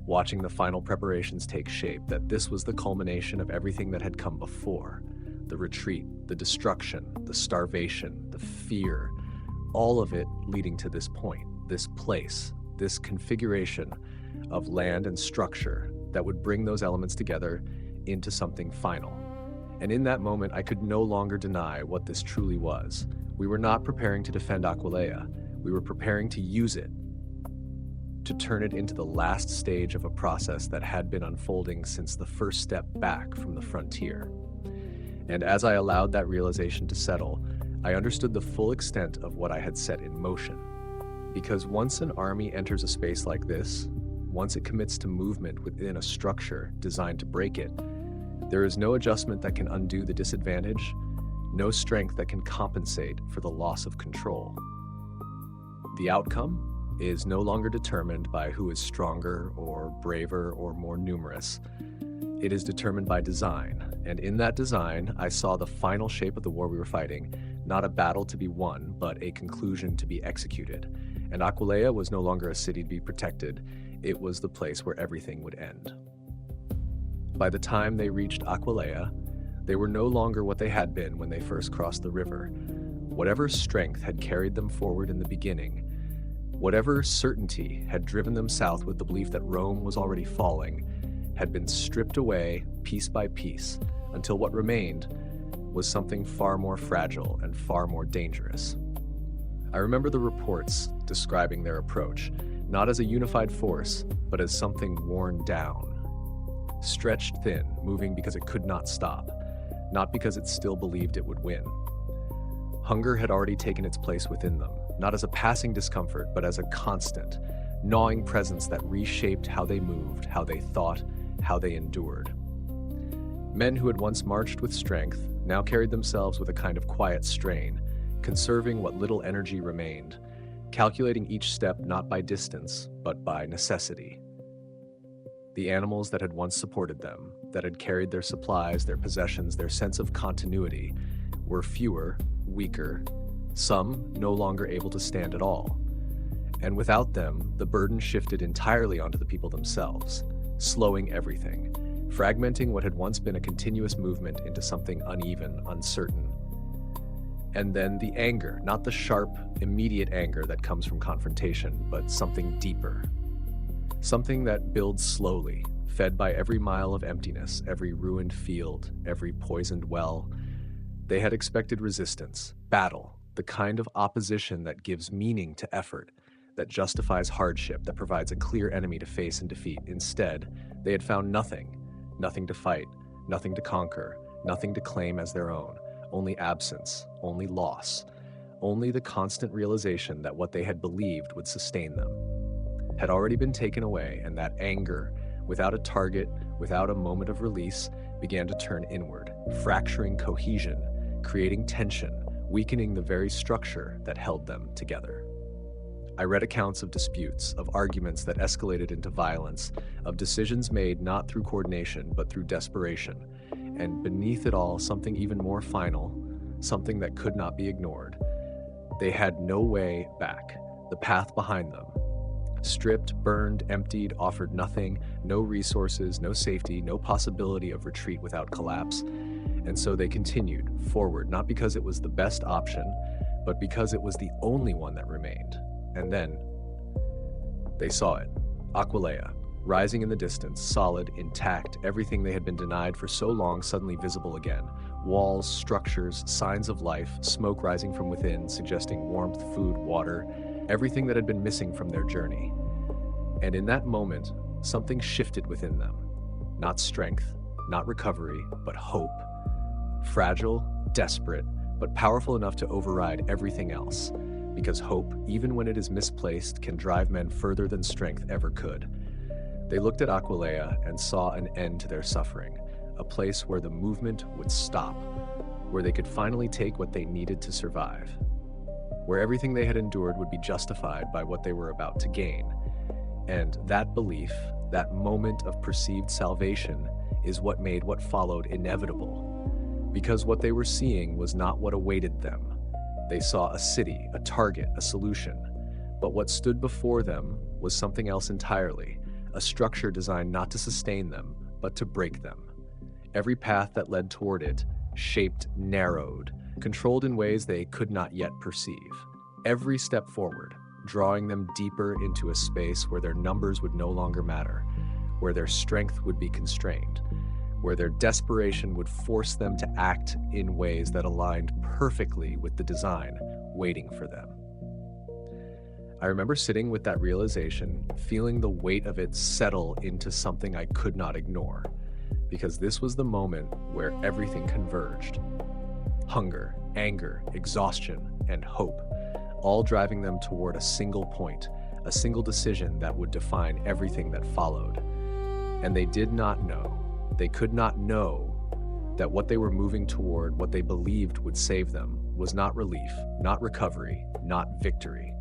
watching the final preparations take shape, that this was the culmination of everything that had come before. The retreat, the destruction, the starvation, the fear, all of it leading to this point, this place, this configuration of land and structure that would bring those elements together into something final. And in that moment, I could no longer deny what this truly was. We were not preparing to defend Aquileia. We were preparing to use it, to turn it into the last stage of a process that had been unfolding since the first step back from the frontier. And as I allowed that realization to settle, I understood the full extent of what I had set in motion. Because once an army enters a space like this, once it commits to movement within a structure designed to break it, there is no adjustment that can undo the disadvantage, no strength that can compensate for the loss of control. The outcome is no longer determined by who is stronger or braver or more numerous. It is determined by design, and in that design, I saw the final shape of the war we were fighting, not a battle to be won, but a conclusion to be executed. And Aquileia was no longer a city to be protected, it was the place where everything would end. By the time they reached Aquileia, they were no longer what they had been when they first crossed the river. Whatever strength had carried them forward in the beginning, whatever certainty had driven them south with the belief that Rome was already falling, had been stripped away piece by piece until what remained was something far more fragile and far more dangerous. I remember the reports describing their approach, not as a unified force, but as something worn down, stretched thin, moving because it could not stop, not because it still believed it would win. Hunger had already taken its place within them, not as a passing discomfort, but as a constant, gnawing presence that reshaped how they moved, how they thought, how they endured. Men who had once marched with strength now carried themselves with a kind of quiet strain, conserving what little energy remained, calculating each step not by distance, but by necessity. The animals that had once supported them, that had carried their supplies, their possessions, their sense of continuity, were fewer, weaker, some no longer able to stand at all. And without them, the burden shifted entirely onto the people themselves, slowing everything, fragmenting what had once been a continuous movement into something uneven, uncertain. And then the anger, not the sharp, immediate anger that comes from confrontation, but something deeper. Something that builds slowly, fed by every mile of emptiness, every ruined field, every poisoned well. They had expected resistance, battle, the kind of opposition that gives meaning to effort, that justifies hardship, that provides a clear enemy to face and defeat. Instead, they had found nothing, nothing to fight, nothing to conquer, nothing to claim as their own, only absence, only loss, only the constant realization that what they had believed would sustain them had already been taken away, and that anger, without a target, without a moment of release, began to turn inward, fracturing cohesion, creating tension, weakening the very structure that held them together. I read accounts of disputes, of arguments that escalated into violence, of decisions made not through coordination, but through desperation, and beneath it all, something even more final, something that could not be ignored. They had no way back, the path behind them. Stripped, burned, emptied, offered nothing, no resources, no safety, no possibility of retreat without collapse. And so they continued forward, not because it was the best option, but because it was the only one that remained. And then they saw it, Aquileia, Rising in the distance, solid, intact, everything they had been denied for so long suddenly visible again. Walls, structures, signs of life, smoke rising from within, suggesting warmth, food, water, everything that had been missing from their journey. And in that moment, something shifted within them. Not strength, not recovery, but hope. Fragile, desperate, but powerful enough to override everything else. Because hope, even when it is misplaced, can drive men further than strength ever could. They looked at Aquileia and saw an end to their suffering, a place where the movement would stop, where they could finally take what they needed to survive, where everything they had endured would be justified by what they were about to gain. And that belief, that moment of perceived salvation, is what made what followed inevitable. Because what they were seeing was not what awaited them. They saw a city, a target, a solution. But what stood before them was something else entirely, a structure designed not to sustain them, but to break them. Every path that led toward it, shaped, narrowed, controlled in ways they could not yet perceive. Every step forward, drawing them deeper into a space where their numbers would no longer matter, where their strength would be constrained, where their desperation would force them to act in ways that aligned perfectly with the design waiting for them. I remember sitting with that realization, feeling the weight of it settle into something I could not ignore, because this was the moment where everything converged. Hunger, anger, exhaustion, and hope, all driving them toward a single point, a single decision that would define everything that followed. And they did not know, they could not know that what they were moving toward, what they believed would save them, was not relief, not recovery, not victory.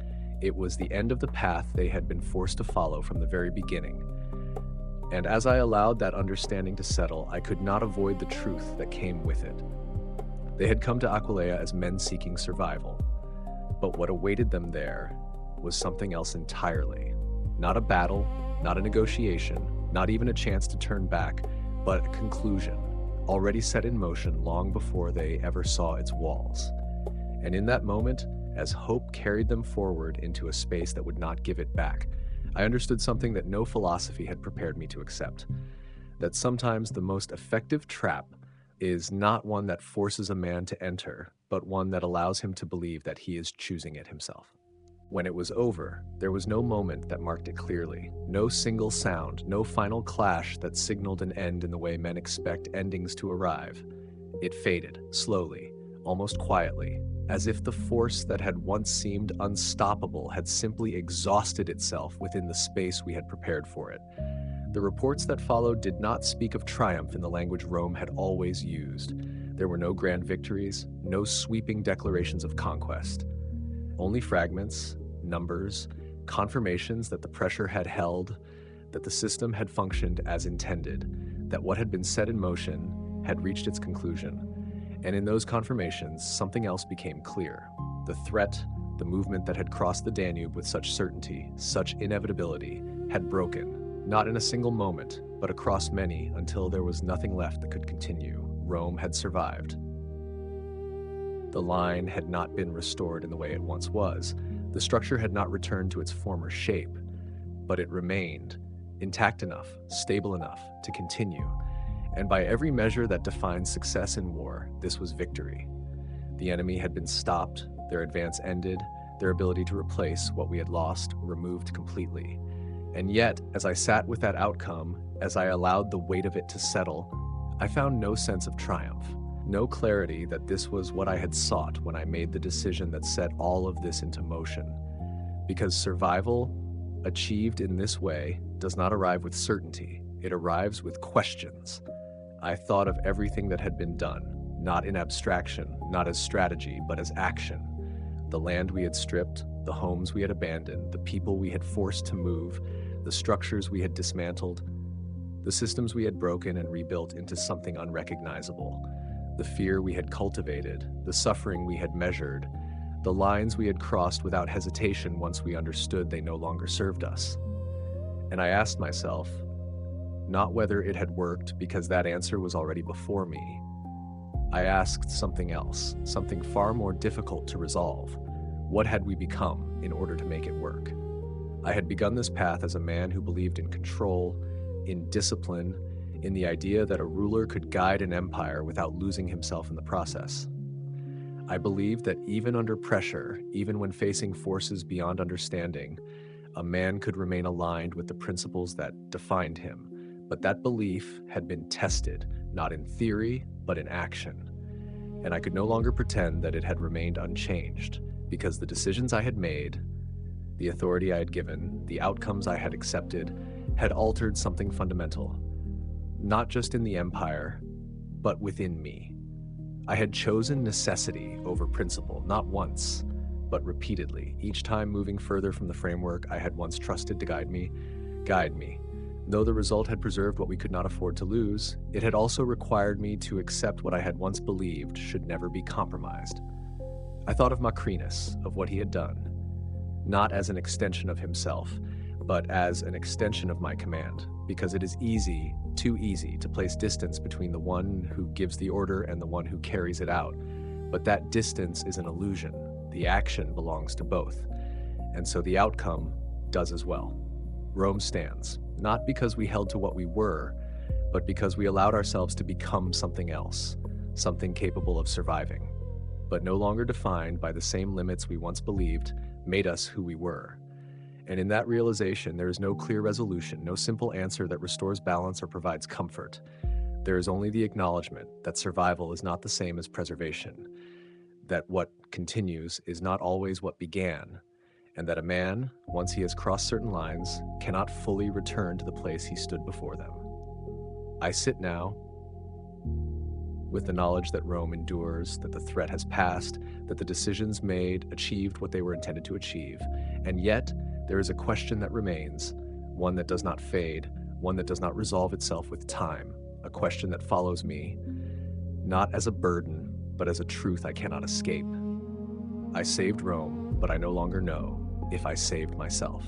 It was the end of the path they had been forced to follow from the very beginning. And as I allowed that understanding to settle, I could not avoid the truth that came with it. They had come to Aquileia as men seeking survival. But what awaited them there was something else entirely. Not a battle, not a negotiation, not even a chance to turn back, but a conclusion, already set in motion long before they ever saw its walls. And in that moment, as hope carried them forward into a space that would not give it back, I understood something that no philosophy had prepared me to accept. That sometimes the most effective trap is not one that forces a man to enter, but one that allows him to believe that he is choosing it himself. When it was over, there was no moment that marked it clearly, no single sound, no final clash that signaled an end in the way men expect endings to arrive. It faded, slowly, almost quietly, as if the force that had once seemed unstoppable had simply exhausted itself within the space we had prepared for it. The reports that followed did not speak of triumph in the language Rome had always used. There were no grand victories, no sweeping declarations of conquest. Only fragments, numbers, confirmations that the pressure had held, that the system had functioned as intended, that what had been set in motion had reached its conclusion. And in those confirmations, something else became clear. The threat, the movement that had crossed the Danube with such certainty, such inevitability, had broken, not in a single moment, but across many, until there was nothing left that could continue. Rome had survived. The line had not been restored in the way it once was. The structure had not returned to its former shape, but it remained intact enough, stable enough to continue. And by every measure that defines success in war, this was victory. The enemy had been stopped, their advance ended, their ability to replace what we had lost removed completely. And yet, as I sat with that outcome, as I allowed the weight of it to settle, I found no sense of triumph, no clarity that this was what I had sought when I made the decision that set all of this into motion. Because survival, achieved in this way, does not arrive with certainty, it arrives with questions. I thought of everything that had been done, not in abstraction, not as strategy, but as action. The land we had stripped, the homes we had abandoned, the people we had forced to move, the structures we had dismantled, the systems we had broken and rebuilt into something unrecognizable, the fear we had cultivated, the suffering we had measured, the lines we had crossed without hesitation once we understood they no longer served us. And I asked myself, not whether it had worked, because that answer was already before me. I asked something else, something far more difficult to resolve. What had we become in order to make it work? I had begun this path as a man who believed in control, in discipline, in the idea that a ruler could guide an empire without losing himself in the process. I believed that even under pressure, even when facing forces beyond understanding, a man could remain aligned with the principles that defined him. But that belief had been tested, not in theory, but in action. And I could no longer pretend that it had remained unchanged, because the decisions I had made, the authority I had given, the outcomes I had accepted, had altered something fundamental, not just in the empire, but within me. I had chosen necessity over principle, not once, but repeatedly, each time moving further from the framework I had once trusted to guide me. Though the result had preserved what we could not afford to lose, it had also required me to accept what I had once believed should never be compromised. I thought of Macrinus, of what he had done, not as an extension of himself, but as an extension of my command, because it is easy, too easy, to place distance between the one who gives the order and the one who carries it out. But that distance is an illusion. The action belongs to both, and so the outcome does as well. Rome stands, not because we held to what we were, but because we allowed ourselves to become something else, something capable of surviving, but no longer defined by the same limits we once believed made us who we were. And in that realization, there is no clear resolution, no simple answer that restores balance or provides comfort. There is only the acknowledgement that survival is not the same as preservation, that what continues is not always what began, and that a man, once he has crossed certain lines, cannot fully return to the place he stood before them. I sit now with the knowledge that Rome endures, that the threat has passed, that the decisions made achieved what they were intended to achieve, and yet there is a question that remains, one that does not fade, one that does not resolve itself with time, a question that follows me, not as a burden, but as a truth I cannot escape. I saved Rome, but I no longer know if I saved myself.